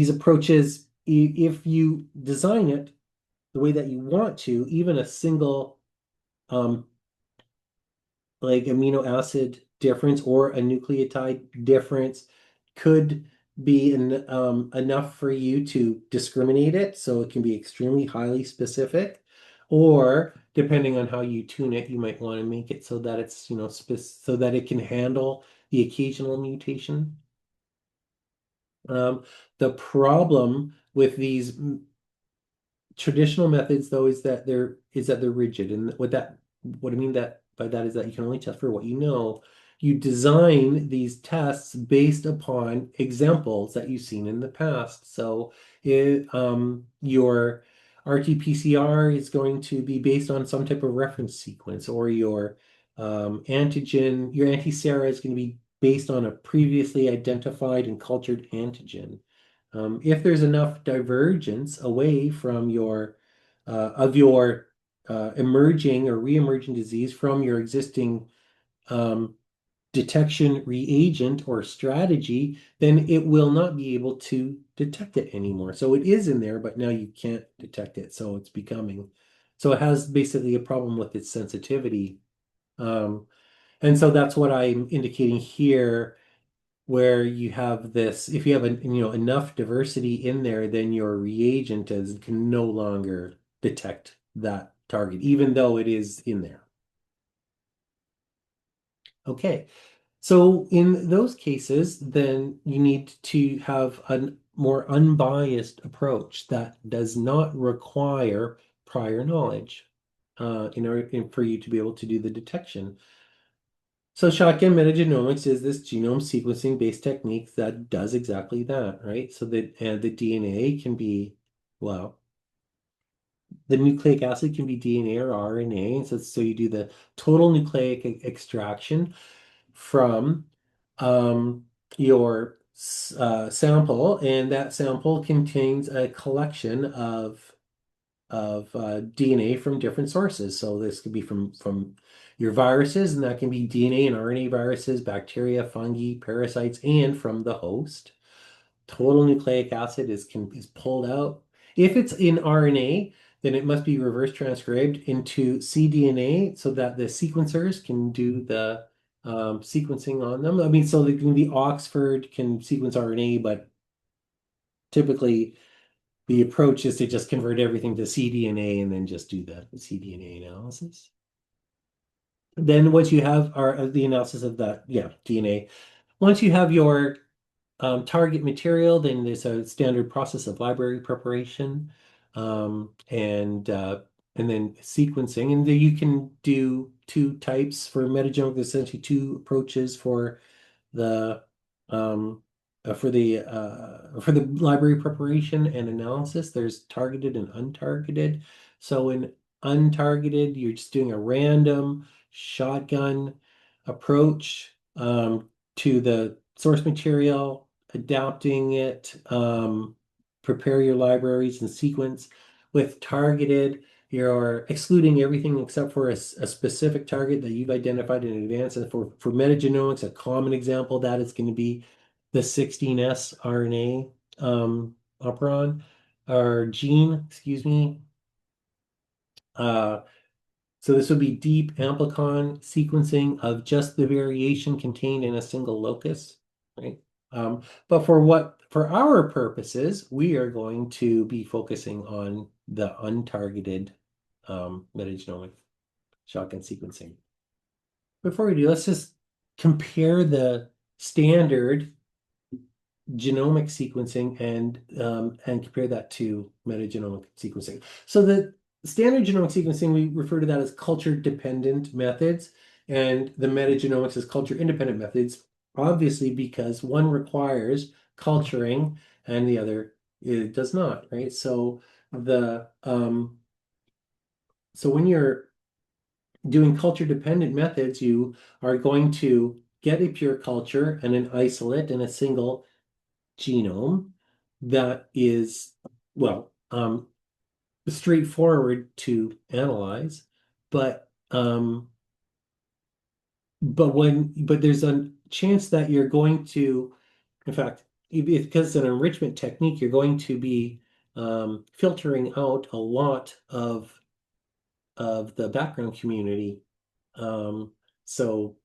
approaches, if you design it the way that you want to, even a single like amino acid difference or a nucleotide difference could be enough for you to discriminate it. So it can be extremely highly specific, or depending on how you tune it, you might want to make it so that it's, so that it can handle the occasional mutation. The problem with these traditional methods, though, is that they're rigid, and what I mean by that is that you can only test for what you know. You design these tests based upon examples that you've seen in the past. So your RT-PCR is going to be based on some type of reference sequence, or your antigen, your anti-sera is going to be based on a previously identified and cultured antigen. If there's enough divergence away from your emerging or re-emerging disease from your existing detection reagent or strategy, then it will not be able to detect it anymore. So it is in there, but now you can't detect it. So so it has basically a problem with its sensitivity. And so that's what I'm indicating here, where you have this, if you have enough diversity in there, then your reagent can no longer detect that target, even though it is in there. Okay, so in those cases, then you need to have a more unbiased approach that does not require prior knowledge for you to be able to do the detection. So shotgun metagenomics is this genome sequencing based technique that does exactly that, right? So that the DNA can be, well, the nucleic acid can be DNA or RNA. And so you do the total nucleic extraction from your sample, and that sample contains a collection of DNA from different sources. So this could be from your viruses, and that can be DNA and RNA viruses, bacteria, fungi, parasites, and from the host. Total nucleic acid is pulled out. If it's in RNA, then it must be reverse transcribed into cDNA so that the sequencers can do the sequencing on them. I mean, so the Oxford can sequence RNA, but typically the approach is to just convert everything to cDNA and then just do the cDNA analysis. Then what you have are the analysis of that, DNA. Once you have your target material, then there's a standard process of library preparation, and then sequencing. And then you can do two types for metagenomics, essentially two approaches the um, for the library preparation and analysis. There's targeted and untargeted. So in untargeted, you're just doing a random shotgun approach to the source material, adapting it, prepare your libraries and sequence. With targeted, you're excluding everything except for a specific target that you've identified in advance. And for metagenomics, a common example of that is going to be the 16S RNA operon or gene, excuse me. So this would be deep amplicon sequencing of just the variation contained in a single locus, right? But for our purposes, we are going to be focusing on the untargeted metagenomic shotgun sequencing. Before we do, let's just compare the standard genomic sequencing and compare that to metagenomic sequencing. So the standard genomic sequencing, we refer to that as culture-dependent methods, and the metagenomics as culture-independent methods, obviously because one requires culturing and the other it does not, right? So when you're doing culture-dependent methods, you are going to get a pure culture and an isolate in a single genome that is, well, straightforward to analyze, but there's a chance that you're going to, in fact, because it's an enrichment technique, you're going to be filtering out a lot of the background community. So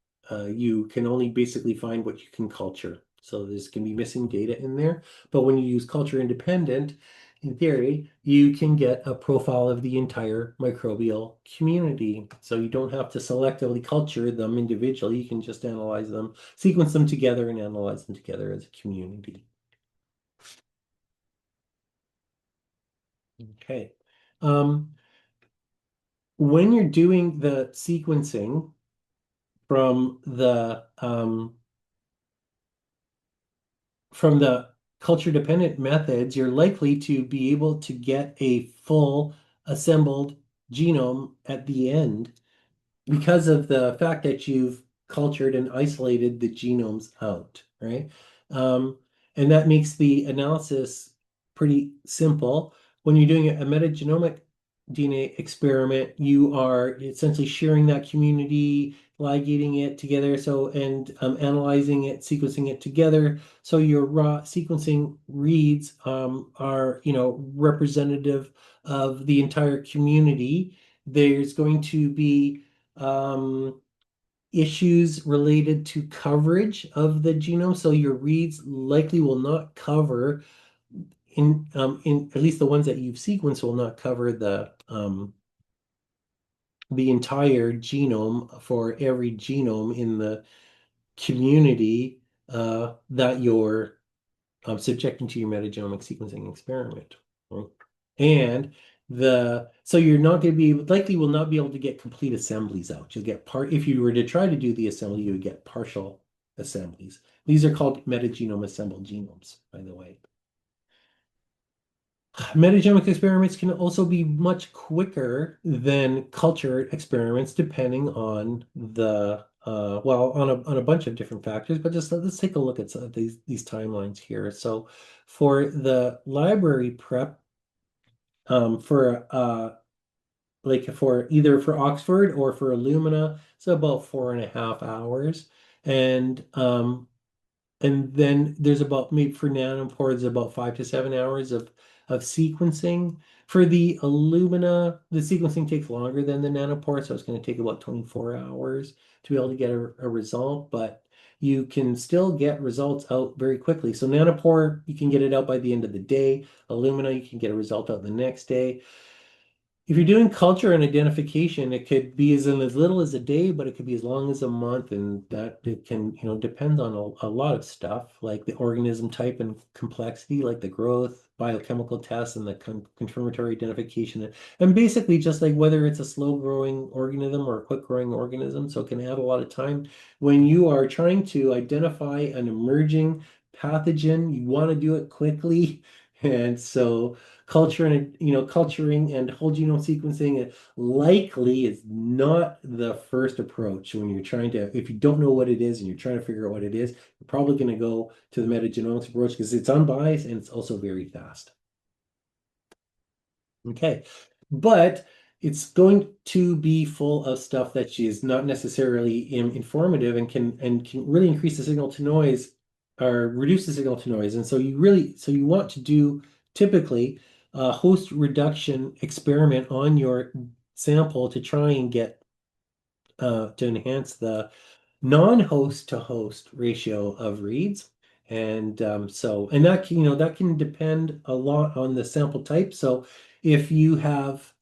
you can only basically find what you can culture. So there's going to be missing data in there. But when you use culture independent, in theory, you can get a profile of the entire microbial community. So you don't have to selectively culture them individually. You can just analyze them, sequence them together, and analyze them together as a community. Okay. When you're doing the sequencing from the culture dependent methods, you're likely to be able to get a full assembled genome at the end because of the fact that you've cultured and isolated the genomes out, right? Um, and that makes the analysis pretty simple. When you're doing a metagenomic DNA experiment, you are essentially sharing that community, ligating it together, and analyzing it, sequencing it together. So your raw sequencing reads are, representative of the entire community. There's going to be issues related to coverage of the genome. So your reads likely will not cover in at least the ones that you've sequenced will not cover the entire genome for every genome in the community that you're subjecting to your metagenomic sequencing experiment. Right? And so you're not going to be likely will not be able to get complete assemblies out. You'll get if you were to try to do the assembly, you would get partial assemblies. These are called metagenome assembled genomes, by the way. Metagenomic experiments can also be much quicker than culture experiments, depending on on a bunch of different factors. But just let's take a look at some of these timelines here. So, for the library prep, for for either for Oxford or for Illumina, it's about 4.5 hours, and then there's about maybe for nanopore, there's about 5 to 7 hours of sequencing. For the Illumina, the sequencing takes longer than the nanopore, so it's going to take about 24 hours to be able to get a result, but you can still get results out very quickly. So nanopore, you can get it out by the end of the day. Illumina, you can get a result out the next day. If you're doing culture and identification, it could be as little as a day, but it could be as long as a month, and that it can, depend on a lot of stuff, like the organism type and complexity, like the growth, biochemical tests, and the confirmatory identification, and basically just like whether it's a slow-growing organism or a quick-growing organism. So it can add a lot of time when you are trying to identify an emerging pathogen. You want to do it quickly, and so culturing and whole genome sequencing likely is not the first approach when you're trying to, if you don't know what it is and you're trying to figure out what it is, you're probably going to go to the metagenomics approach because it's unbiased and it's also very fast. Okay, but it's going to be full of stuff that is not necessarily informative and can really increase the signal to noise or reduce the signal to noise. And so you want to do typically a host reduction experiment on your sample to try and get to enhance the non-host to host ratio of reads. And that can depend a lot on the sample type. So if you have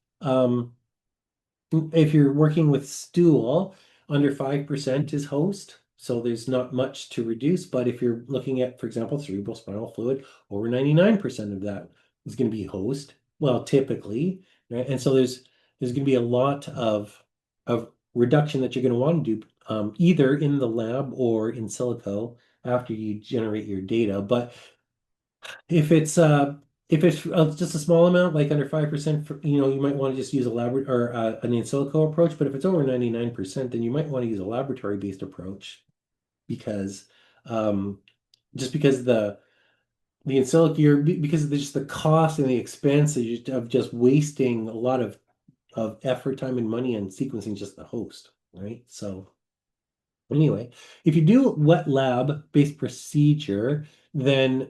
if you're working with stool, under 5% is host, so there's not much to reduce. But if you're looking at, for example, cerebral spinal fluid, over 99% of that is going to be host. Well, typically, right? And so there's going to be a lot of reduction that you're going to want to do, either in the lab or in silico after you generate your data. But if it's just a small amount, like under 5%, you might want to just use a lab or an in silico approach. But if it's over 99%, then you might want to use a laboratory-based approach because just because the in silico because of just the cost and the expense of just wasting a lot of effort, time, and money on sequencing just the host, right? So anyway, if you do wet lab-based procedure, then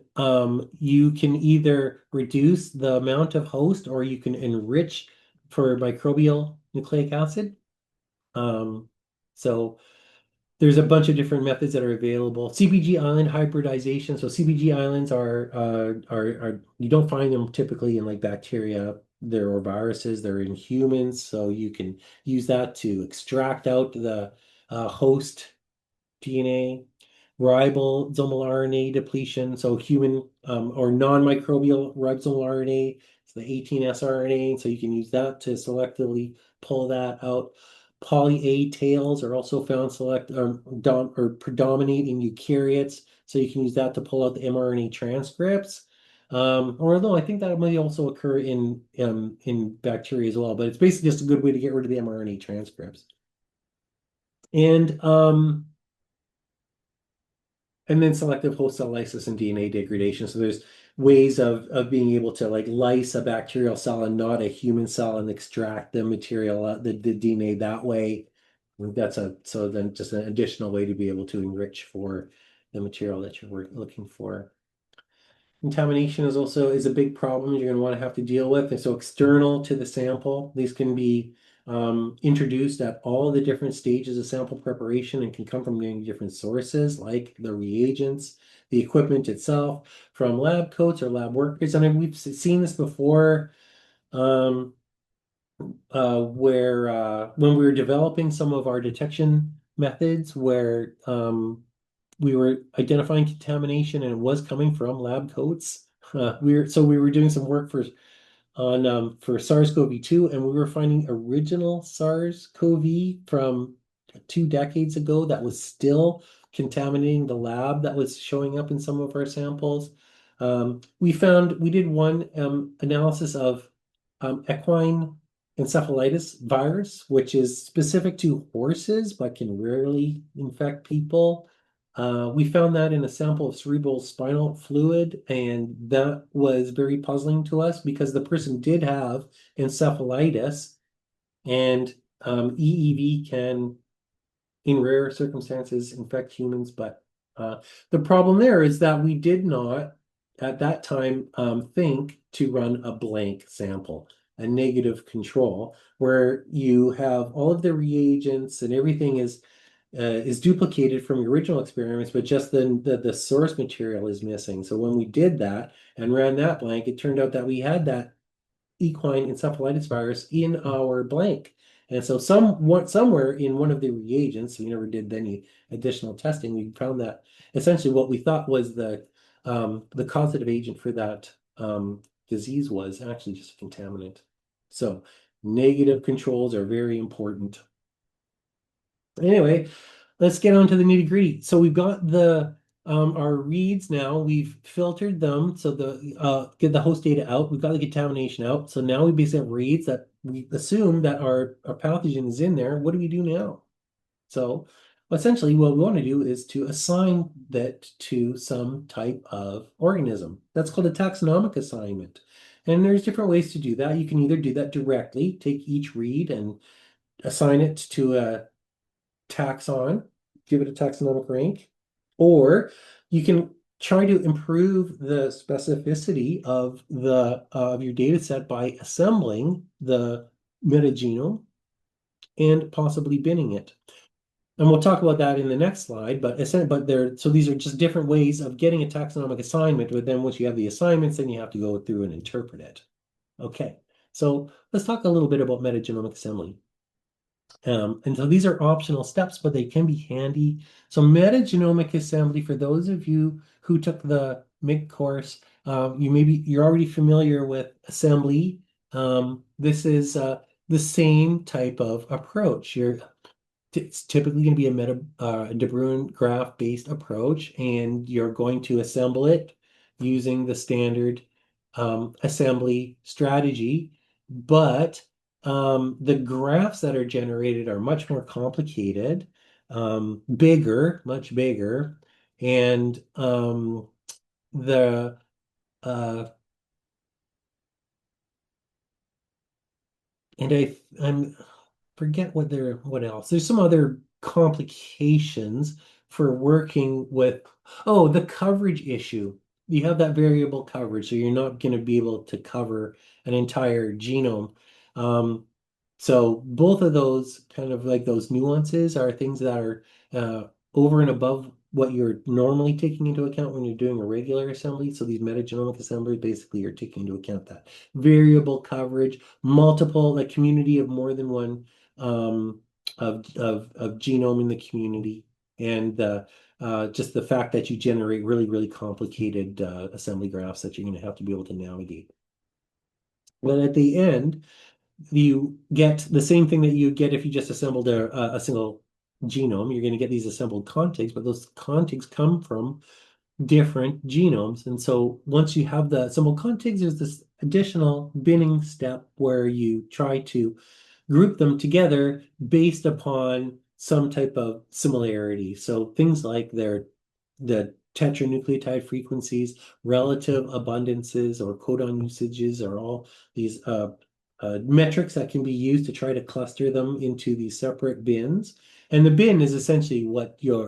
you can either reduce the amount of host or you can enrich for microbial nucleic acid. So there's a bunch of different methods that are available. CpG island hybridization. So CpG islands are you don't find them typically in like bacteria there or viruses. They're in humans, so you can use that to extract out the host DNA, ribosomal RNA depletion, so human or non-microbial ribosomal RNA, it's the 18S RNA, so you can use that to selectively pull that out. Poly A tails are also found or predominate in eukaryotes, so you can use that to pull out the mRNA transcripts. Or although I think that may also occur in bacteria as well, but it's basically just a good way to get rid of the mRNA transcripts. And then selective host cell lysis and DNA degradation. So there's ways of being able to like lyse a bacterial cell and not a human cell and extract the material, the DNA that way. So then just an additional way to be able to enrich for the material that you're looking for. Contamination is a big problem you're going to want to have to deal with. And so external to the sample, these can be introduced at all the different stages of sample preparation and can come from many different sources, like the reagents, the equipment itself, from lab coats or lab workers. I mean, we've seen this before, where when we were developing some of our detection methods, where we were identifying contamination, and it was coming from lab coats. We were doing some work for SARS-CoV-2, and we were finding original SARS-CoV from 2 decades ago that was still contaminating the lab that was showing up in some of our samples. We did one analysis of equine encephalitis virus, which is specific to horses but can rarely infect people. We found that in a sample of cerebral spinal fluid, and that was very puzzling to us because the person did have encephalitis, and EEV can, in rare circumstances, infect humans. But the problem there is that we did not, at that time, think to run a blank sample, a negative control, where you have all of the reagents and everything is duplicated from your original experiments, but just the source material is missing. So when we did that and ran that blank, it turned out that we had that equine encephalitis virus in our blank. And so somewhere in one of the reagents, we never did any additional testing, we found that essentially what we thought was the causative agent for that disease was actually just a contaminant. So negative controls are very important. Anyway, let's get on to the nitty-gritty. So we've got the our reads now. We've filtered them so get the host data out. We've got the contamination out. So now we basically have reads that we assume that our pathogen is in there. What do we do now? So essentially what we want to do is to assign that to some type of organism. That's called a taxonomic assignment. And there's different ways to do that. You can either do that directly, take each read and assign it to a taxon, give it a taxonomic rank, or you can try to improve the specificity of your data set by assembling the metagenome and possibly binning it. And we'll talk about that in the next slide, so these are just different ways of getting a taxonomic assignment, but then once you have the assignments, then you have to go through and interpret it. Okay, so let's talk a little bit about metagenomic assembly. And so these are optional steps, but they can be handy. So metagenomic assembly, for those of you who took the MIG course, you're already familiar with assembly. This is the same type of approach. It's typically going to be a De Bruijn graph-based approach, and you're going to assemble it using the standard assembly strategy. But the graphs that are generated are much more complicated, much bigger, and the uh, I'm forget what else. There's some other complications for working with, oh, the coverage issue. You have that variable coverage, so you're not going to be able to cover an entire genome. So both of those kind of like those nuances are things that are over and above what you're normally taking into account when you're doing a regular assembly. So these metagenomic assemblies basically are taking into account that variable coverage, like community of more than one of genome in the community, and just the fact that you generate really, really complicated assembly graphs that you're going to have to be able to navigate. But at the end, you get the same thing that you get if you just assembled a single genome. You're going to get these assembled contigs, but those contigs come from different genomes. And so once you have the assembled contigs, there's this additional binning step where you try to group them together based upon some type of similarity. So things like the tetranucleotide frequencies, relative abundances, or codon usages are all these metrics that can be used to try to cluster them into these separate bins. And the bin is essentially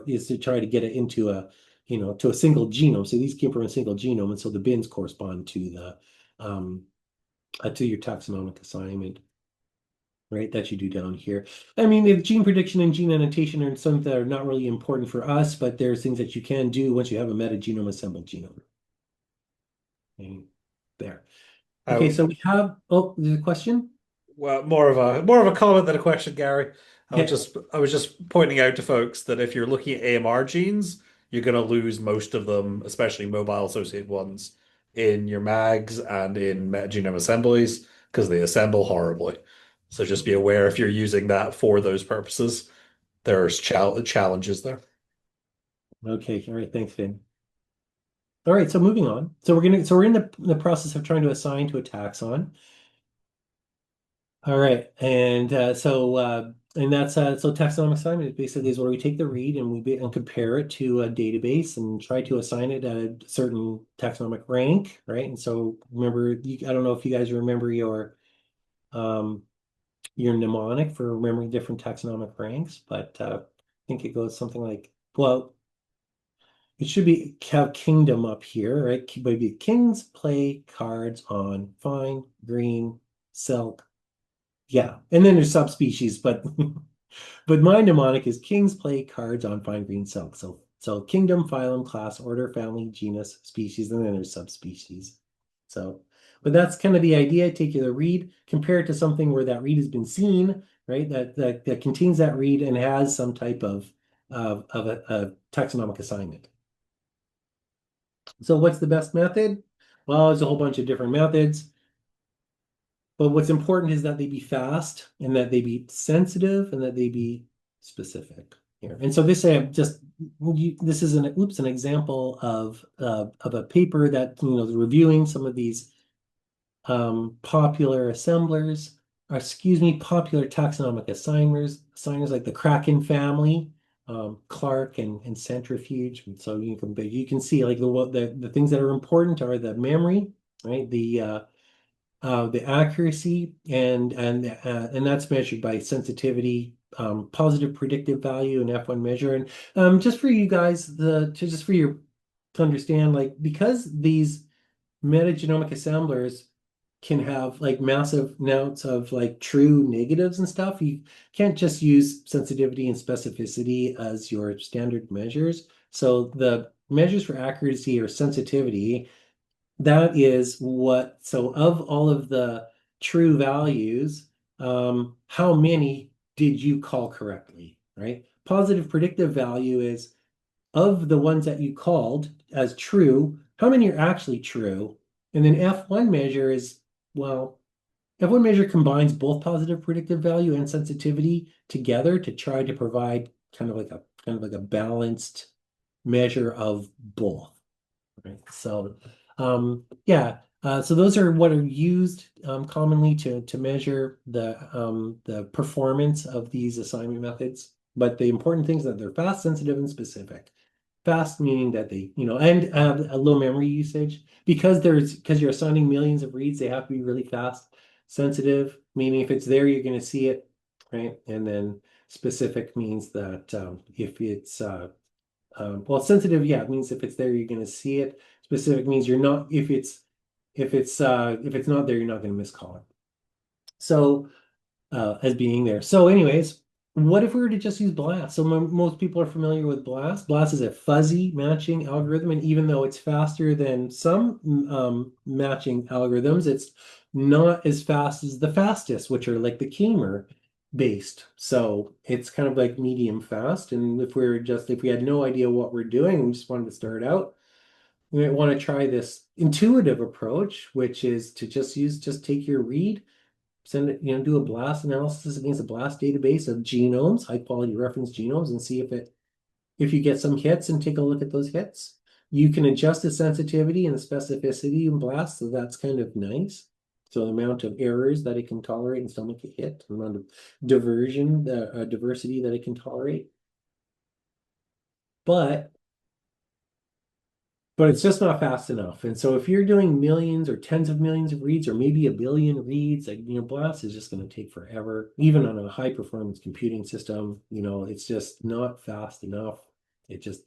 is to try to get it into to a single genome. So these came from a single genome, and so the bins correspond to to your taxonomic assignment, right? That you do down here. I mean, the gene prediction and gene annotation are some that are not really important for us, but there's things that you can do once you have a metagenome assembled genome. Okay, there. Okay, so we have. Oh, there's a question. Well, more of a comment than a question, Gary. Okay. I was just pointing out to folks that if you're looking at AMR genes, you're going to lose most of them, especially mobile associated ones, in your mags and in metagenome assemblies because they assemble horribly. So just be aware if you're using that for those purposes, there's challenges there. Okay, all right, thanks, Finn. All right, so moving on. So we're in the process of trying to assign to a taxon. All right, and and that's so taxonomic assignment basically is where we take the read and and compare it to a database and try to assign it at a certain taxonomic rank, right? And so remember, I don't know if you guys remember um your mnemonic for remembering different taxonomic ranks, but I think it goes something like, well, it should be have kingdom up here, right? Maybe kings play cards on fine green silk. Yeah, and then there's subspecies, but but my mnemonic is kings play cards on fine green silk. So kingdom, phylum, class, order, family, genus, species, and then there's subspecies. So, but that's kind of the idea. Take the read, compare it to something where that read has been seen, right? That contains that read and has some type of a taxonomic assignment. So what's the best method? Well, there's a whole bunch of different methods. But what's important is that they be fast and that they be sensitive and that they be specific here. And so this this is an example of a paper that reviewing some of these popular assemblers, or excuse me, popular taxonomic assigners like the Kraken family, Clark and Centrifuge. And so you can see like the things that are important are the memory, right? The accuracy and that's measured by sensitivity, positive predictive value, and F1 measure. And just for you guys, just for you to understand, like because these metagenomic assemblers can have like massive amounts of like true negatives and stuff, you can't just use sensitivity and specificity as your standard measures. So the measures for accuracy or sensitivity, that is so of all of the true values, how many did you call correctly, right? Positive predictive value is of the ones that you called as true, how many are actually true? And then F1 measure is, well, F1 measure combines both positive predictive value and sensitivity together to try to provide kind of like a balanced measure of both. Right. So, yeah. So those are what are used commonly to measure the performance of these assignment methods. But the important things that they're fast, sensitive, and specific. Fast meaning that they, and a low memory usage because you're assigning millions of reads, they have to be really fast. Sensitive meaning if it's there, you're going to see it, right? And then specific means that if it's well, sensitive, yeah, it means if it's there, you're going to see it. Specific means you're not. If it's not there, you're not going to miscall it. So as being there. So, anyways, what if we were to just use BLAST? So most people are familiar with BLAST. BLAST is a fuzzy matching algorithm, and even though it's faster than some matching algorithms, it's not as fast as the fastest, which are like the Kamer based. So it's kind of like medium fast. And if we had no idea what we're doing and we just wanted to start out, we might want to try this intuitive approach, which is to just take your read, send it, do a BLAST analysis against a BLAST database of genomes, high quality reference genomes, and see if you get some hits and take a look at those hits. You can adjust the sensitivity and the specificity in BLAST, so that's kind of nice. So the amount of errors that it can tolerate and still make a hit, the amount of diversity that it can tolerate. But it's just not fast enough. And so if you're doing millions or tens of millions of reads or maybe a billion reads, like, BLAST is just going to take forever, even on a high performance computing system. It's just not fast enough. It just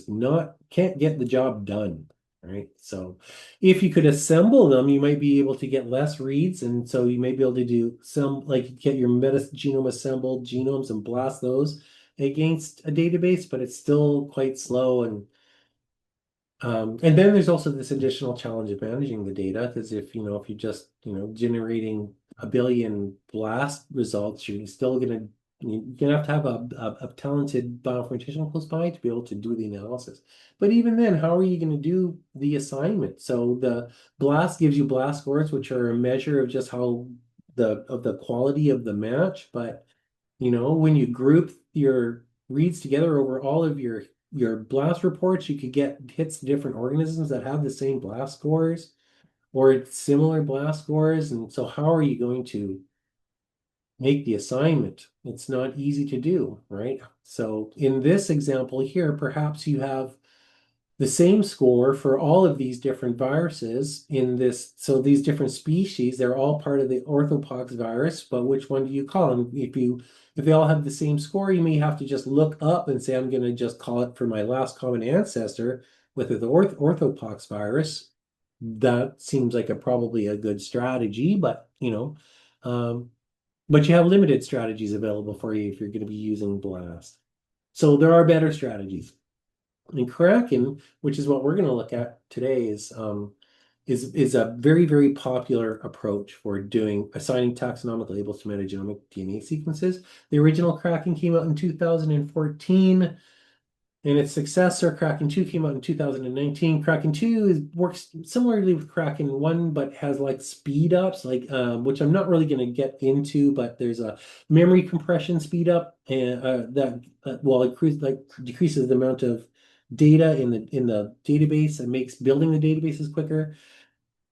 not can't get the job done. Right. So if you could assemble them, you might be able to get less reads. And so you may be able to do some, like get your metagenome assembled genomes and blast those against a database, but it's still quite slow. And then there's also this additional challenge of managing the data, because if you just, generating a billion BLAST results, you're still going to You're gonna have to have a talented bioinformatician close by to be able to do the analysis. But even then, how are you going to do the assignment? So the blast gives you blast scores, which are a measure of just how the quality of the match. But when you group your reads together over all of your blast reports, you could get hits to different organisms that have the same blast scores or similar blast scores. And so how are you going to make the assignment? It's not easy to do, right? So in this example here, perhaps you have the same score for all of these different viruses in this. So these different species, they're all part of the orthopox virus, but which one do you call them? If they all have the same score, you may have to just look up and say, I'm going to just call it for my last common ancestor with the orthopox virus. That seems like probably a good strategy, but um, but you have limited strategies available for you if you're going to be using BLAST. So there are better strategies. And Kraken, which is what we're going to look at today, is a very, very popular approach for assigning taxonomic labels to metagenomic DNA sequences. The original Kraken came out in 2014. And its successor, Kraken 2, came out in 2019. Kraken 2 works similarly with Kraken 1, but has like speed ups, which I'm not really going to get into, but there's a memory compression speed up and that decreases the amount of data in the database and makes building the databases quicker,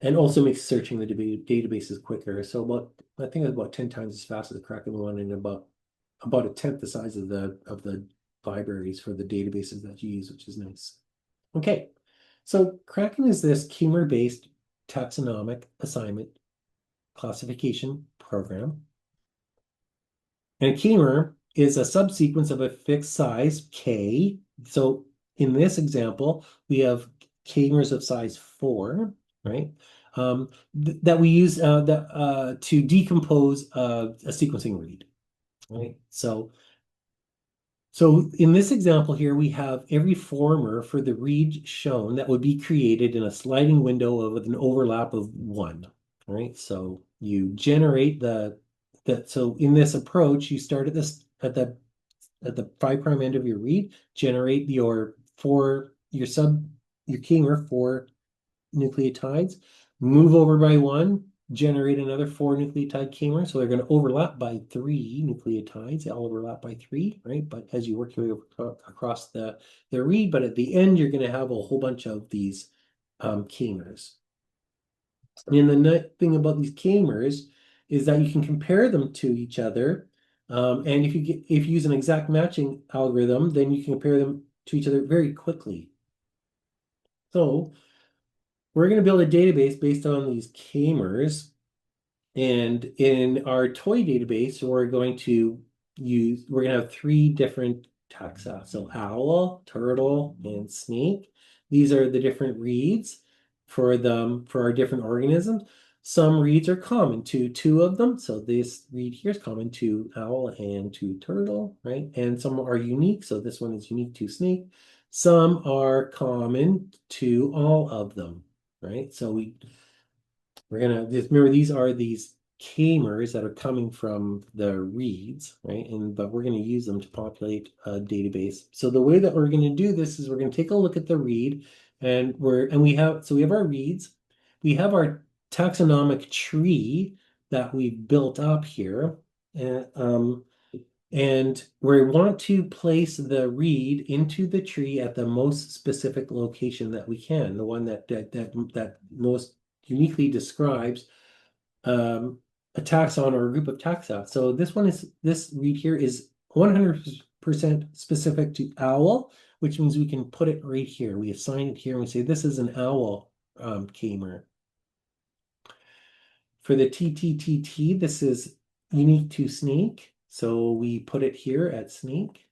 and also makes searching the databases quicker. So I think it's about 10 times as fast as the Kraken 1 and about a tenth the size of the libraries for the databases that you use, which is nice. Okay, so Kraken is this Kemer-based taxonomic assignment classification program. And a Kemer is a subsequence of a fixed size K. So in this example, we have Kemers of size 4, right? That we use to decompose a sequencing read, right? So in this example here, we have every former for the read shown that would be created in a sliding window with an overlap of 1, right? So you generate so in this approach, you start at the 5' end of your read, generate your Kemer 4 nucleotides, move over by 1, generate another 4 nucleotide Kemer. So they're going to overlap by 3 nucleotides. They all overlap by 3, right? But as you work your way across the read, but at the end, you're going to have a whole bunch of these Kemers. And the nice thing about these Kemers is that you can compare them to each other. And if you use an exact matching algorithm, then you can compare them to each other very quickly. So we're going to build a database based on these Kemers. And in our toy database, we're going to have 3 different taxa. So owl, turtle, and snake. These are the different reads for our different organisms. Some reads are common to 2 of them. So this read here is common to owl and to turtle, right? And some are unique. So this one is unique to snake. Some are common to all of them, right? So we're gonna just remember these are these Kemers that are coming from the reads, right? But we're gonna use them to populate a database. So the way that we're gonna do this is we're gonna take a look at the read, and we have our reads, we have our taxonomic tree that we've built up here, and we want to place the read into the tree at the most specific location that we can, the one that most uniquely describes a taxon or a group of taxa. So this read here is 100% specific to owl, which means we can put it right here. We assign it here and we say this is an owl Kemer. For the TTTT, this is unique to snake. So we put it here at snake.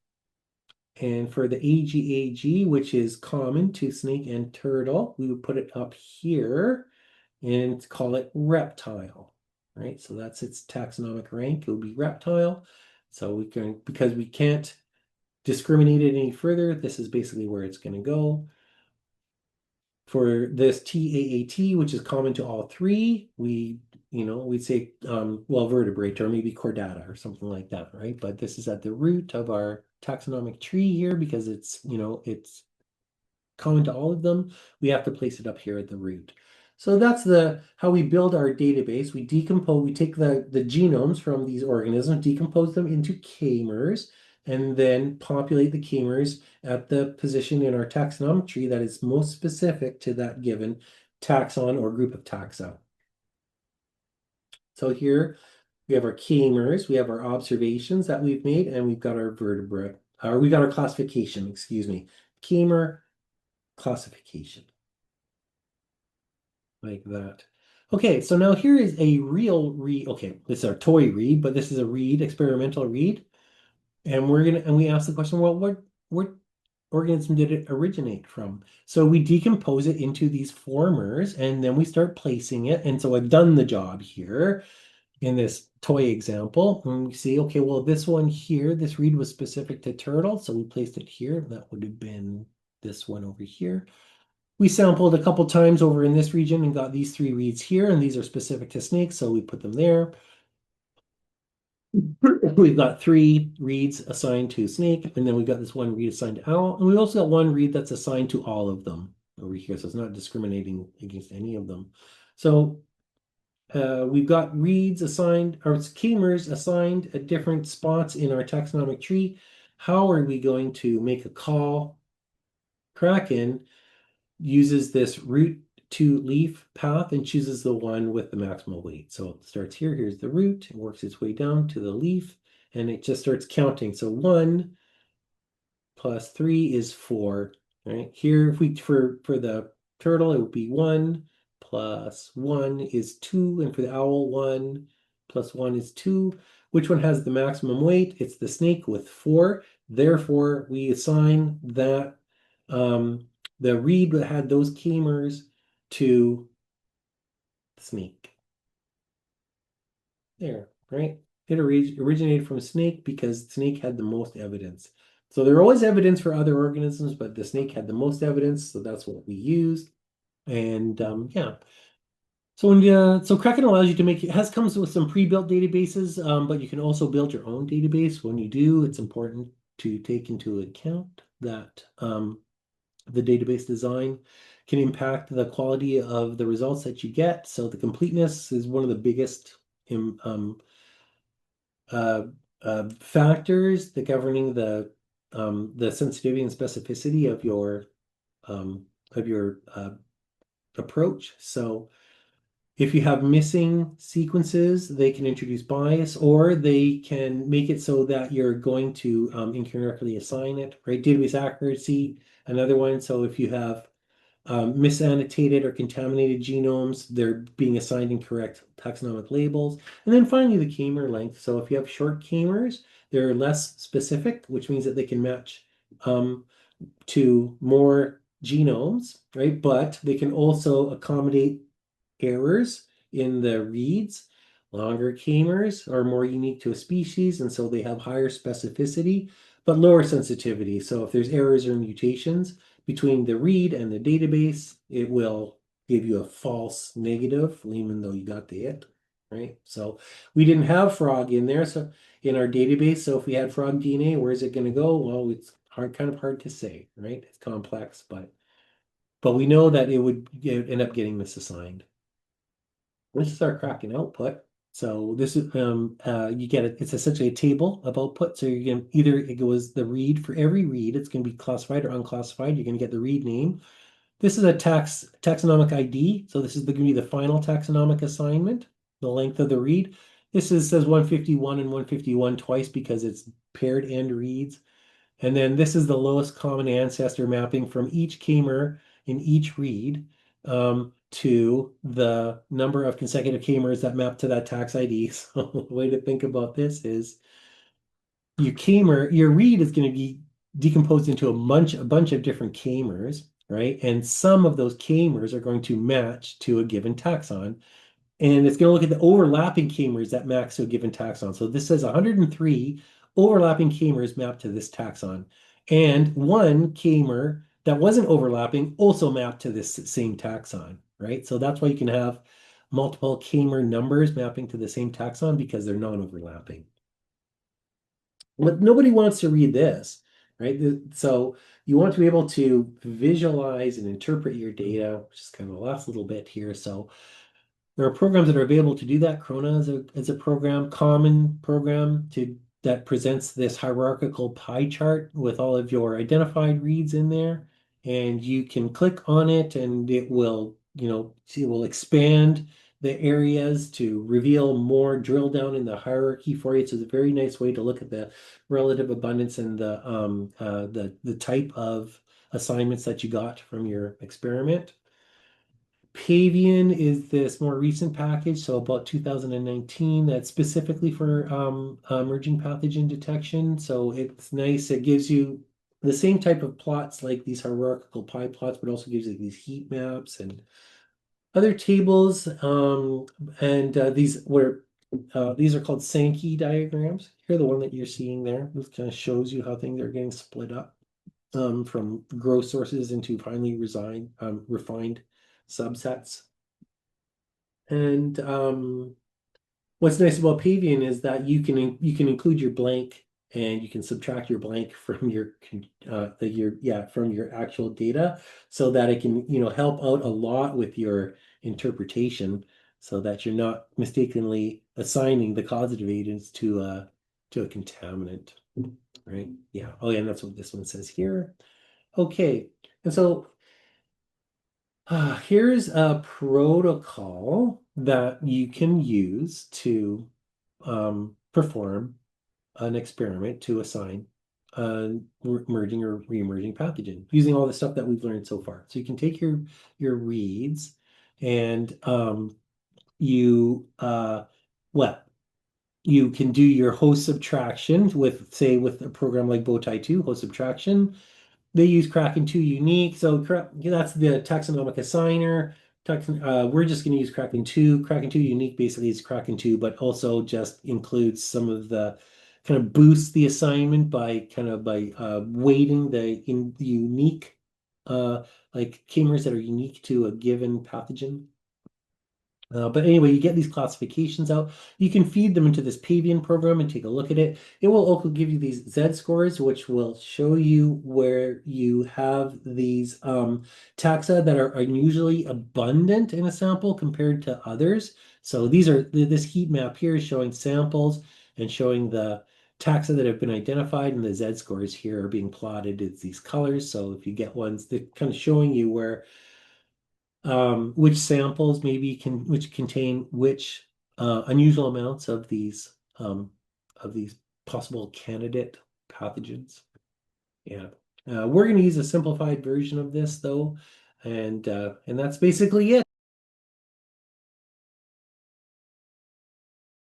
And for the AGAG, which is common to snake and turtle, we would put it up here and call it reptile, right? So that's its taxonomic rank. It would be reptile. So because we can't discriminate it any further, this is basically where it's going to go. For this TAAT, which is common to all three, we'd say, well, vertebrate or maybe chordata or something like that, right? But this is at the root of our taxonomic tree here because it's common to all of them. We have to place it up here at the root. So that's how we build our database. We take the genomes from these organisms, decompose them into k-mers, and then populate the k-mers at the position in our taxonomic tree that is most specific to that given taxon or group of taxa. So here we have our k-mers, we have our observations that we've made, and we've got our vertebrate, or we got our classification, excuse me, k-mer classification. Like that. Okay, so now here is a real read. Okay, this is our toy read, but this is a read, experimental read. And we ask the question, well, what organism did it originate from? So we decompose it into these formers and then we start placing it. And so I've done the job here in this toy example. And we see, okay, well, this one here, this read was specific to turtle. So we placed it here. That would have been this one over here. We sampled a couple times over in this region and got these three reads here, and these are specific to snakes, so we put them there. We've got three reads assigned to snake, and then we've got this one read assigned to owl, and we also got one read that's assigned to all of them over here, so it's not discriminating against any of them. So we've got reads assigned, or k-mers assigned at different spots in our taxonomic tree. How are we going to make a call? Kraken uses this root to leaf path and chooses the one with the maximal weight. So it starts here, here's the root, it works its way down to the leaf, and it just starts counting. So 1 plus 3 is 4, right? Here, if we for the turtle, it would be 1 plus 1 is 2, and for the owl, 1 plus 1 is 2. Which one has the maximum weight? It's the snake with 4. Therefore, we assign that the read that had those k-mers to the snake. There, right? It originated from snake because snake had the most evidence. So there always evidence for other organisms, but the snake had the most evidence, so that's what we used. And yeah. So Kraken allows you to make, it comes with some pre-built databases, but you can also build your own database. When you do, it's important to take into account that the database design can impact the quality of the results that you get. So the completeness is one of the biggest factors that governing the sensitivity and specificity of your approach. So if you have missing sequences, they can introduce bias, or they can make it so that you're going to incorrectly assign it, right? Database accuracy, another one. So if you have misannotated or contaminated genomes, they're being assigned incorrect taxonomic labels. And then finally, the k-mer length. So if you have short k-mers, they're less specific, which means that they can match to more genomes, right? But they can also accommodate errors in the reads. Longer k-mers are more unique to a species, and so they have higher specificity, but lower sensitivity. So if there's errors or mutations between the read and the database, it will give you a false negative, even though you got the hit, right? So we didn't have frog in there, so in our database. So if we had frog DNA, where is it going to go? Well, it's kind of hard to say, right? It's complex, but we know that it would end up getting misassigned. This is our Kraken output. So this is you get it. It's essentially a table of output. So you're going to either it goes the read for every read. It's going to be classified or unclassified. You're going to get the read name. This is a taxonomic ID. So this is going to be the final taxonomic assignment. The length of the read. This says 151 and 151 twice because it's paired end reads. And then this is the lowest common ancestor mapping from each k-mer in each read to the number of consecutive k-mers that map to that tax ID. So the way to think about this is your read is going to be decomposed into a bunch of different k-mers, right? And some of those k-mers are going to match to a given taxon. And it's going to look at the overlapping k-mers that match to a given taxon. So this says 103 overlapping k-mers mapped to this taxon. And one k-mer that wasn't overlapping also mapped to this same taxon, right? So that's why you can have multiple k-mer numbers mapping to the same taxon because they're non-overlapping. But nobody wants to read this, right? So you want to be able to visualize and interpret your data, which is kind of the last little bit here. So there are programs that are available to do that. Corona is a program, common program that presents this hierarchical pie chart with all of your identified reads in there. And you can click on it and it will, it will expand the areas to reveal more, drill down in the hierarchy for you. So it's a very nice way to look at the relative abundance and the type of assignments that you got from your experiment. Pavian is this more recent package, so about 2019, that's specifically for emerging pathogen detection. So it's nice. It gives you the same type of plots like these hierarchical pie plots, but also gives you these heat maps and other tables. And these are called Sankey diagrams. Here, the one that you're seeing there, this kind of shows you how things are getting split up from gross sources into finely refined subsets. And what's nice about Pavian is that you can include your blank and you can subtract your blank from from your actual data, so that it can help out a lot with your interpretation, so that you're not mistakenly assigning the causative agents to a contaminant, right? Yeah. Oh yeah, and that's what this one says here. Okay, and so here's a protocol that you can use to perform an experiment to assign an emerging or re-emerging pathogen using all the stuff that we've learned so far. So you can take your reads and you well, you can do your host subtraction with, say, with a program like Bowtie 2, host subtraction. They use Kraken 2 unique. So that's the taxonomic assigner. We're just going to use Kraken 2. Kraken 2 unique basically is Kraken 2, but also just includes some of the kind of boosts the assignment by weighting the unique like k-mers that are unique to a given pathogen. But anyway, you get these classifications out. You can feed them into this Pavian program and take a look at it. It will also give you these Z scores, which will show you where you have these taxa that are unusually abundant in a sample compared to others. So this heat map here is showing samples and showing the taxa that have been identified, and the Z scores here are being plotted as these colors. So if you get ones, they're kind of showing you where which samples which contain which unusual amounts of these possible candidate pathogens. Yeah, we're going to use a simplified version of this though, and that's basically it.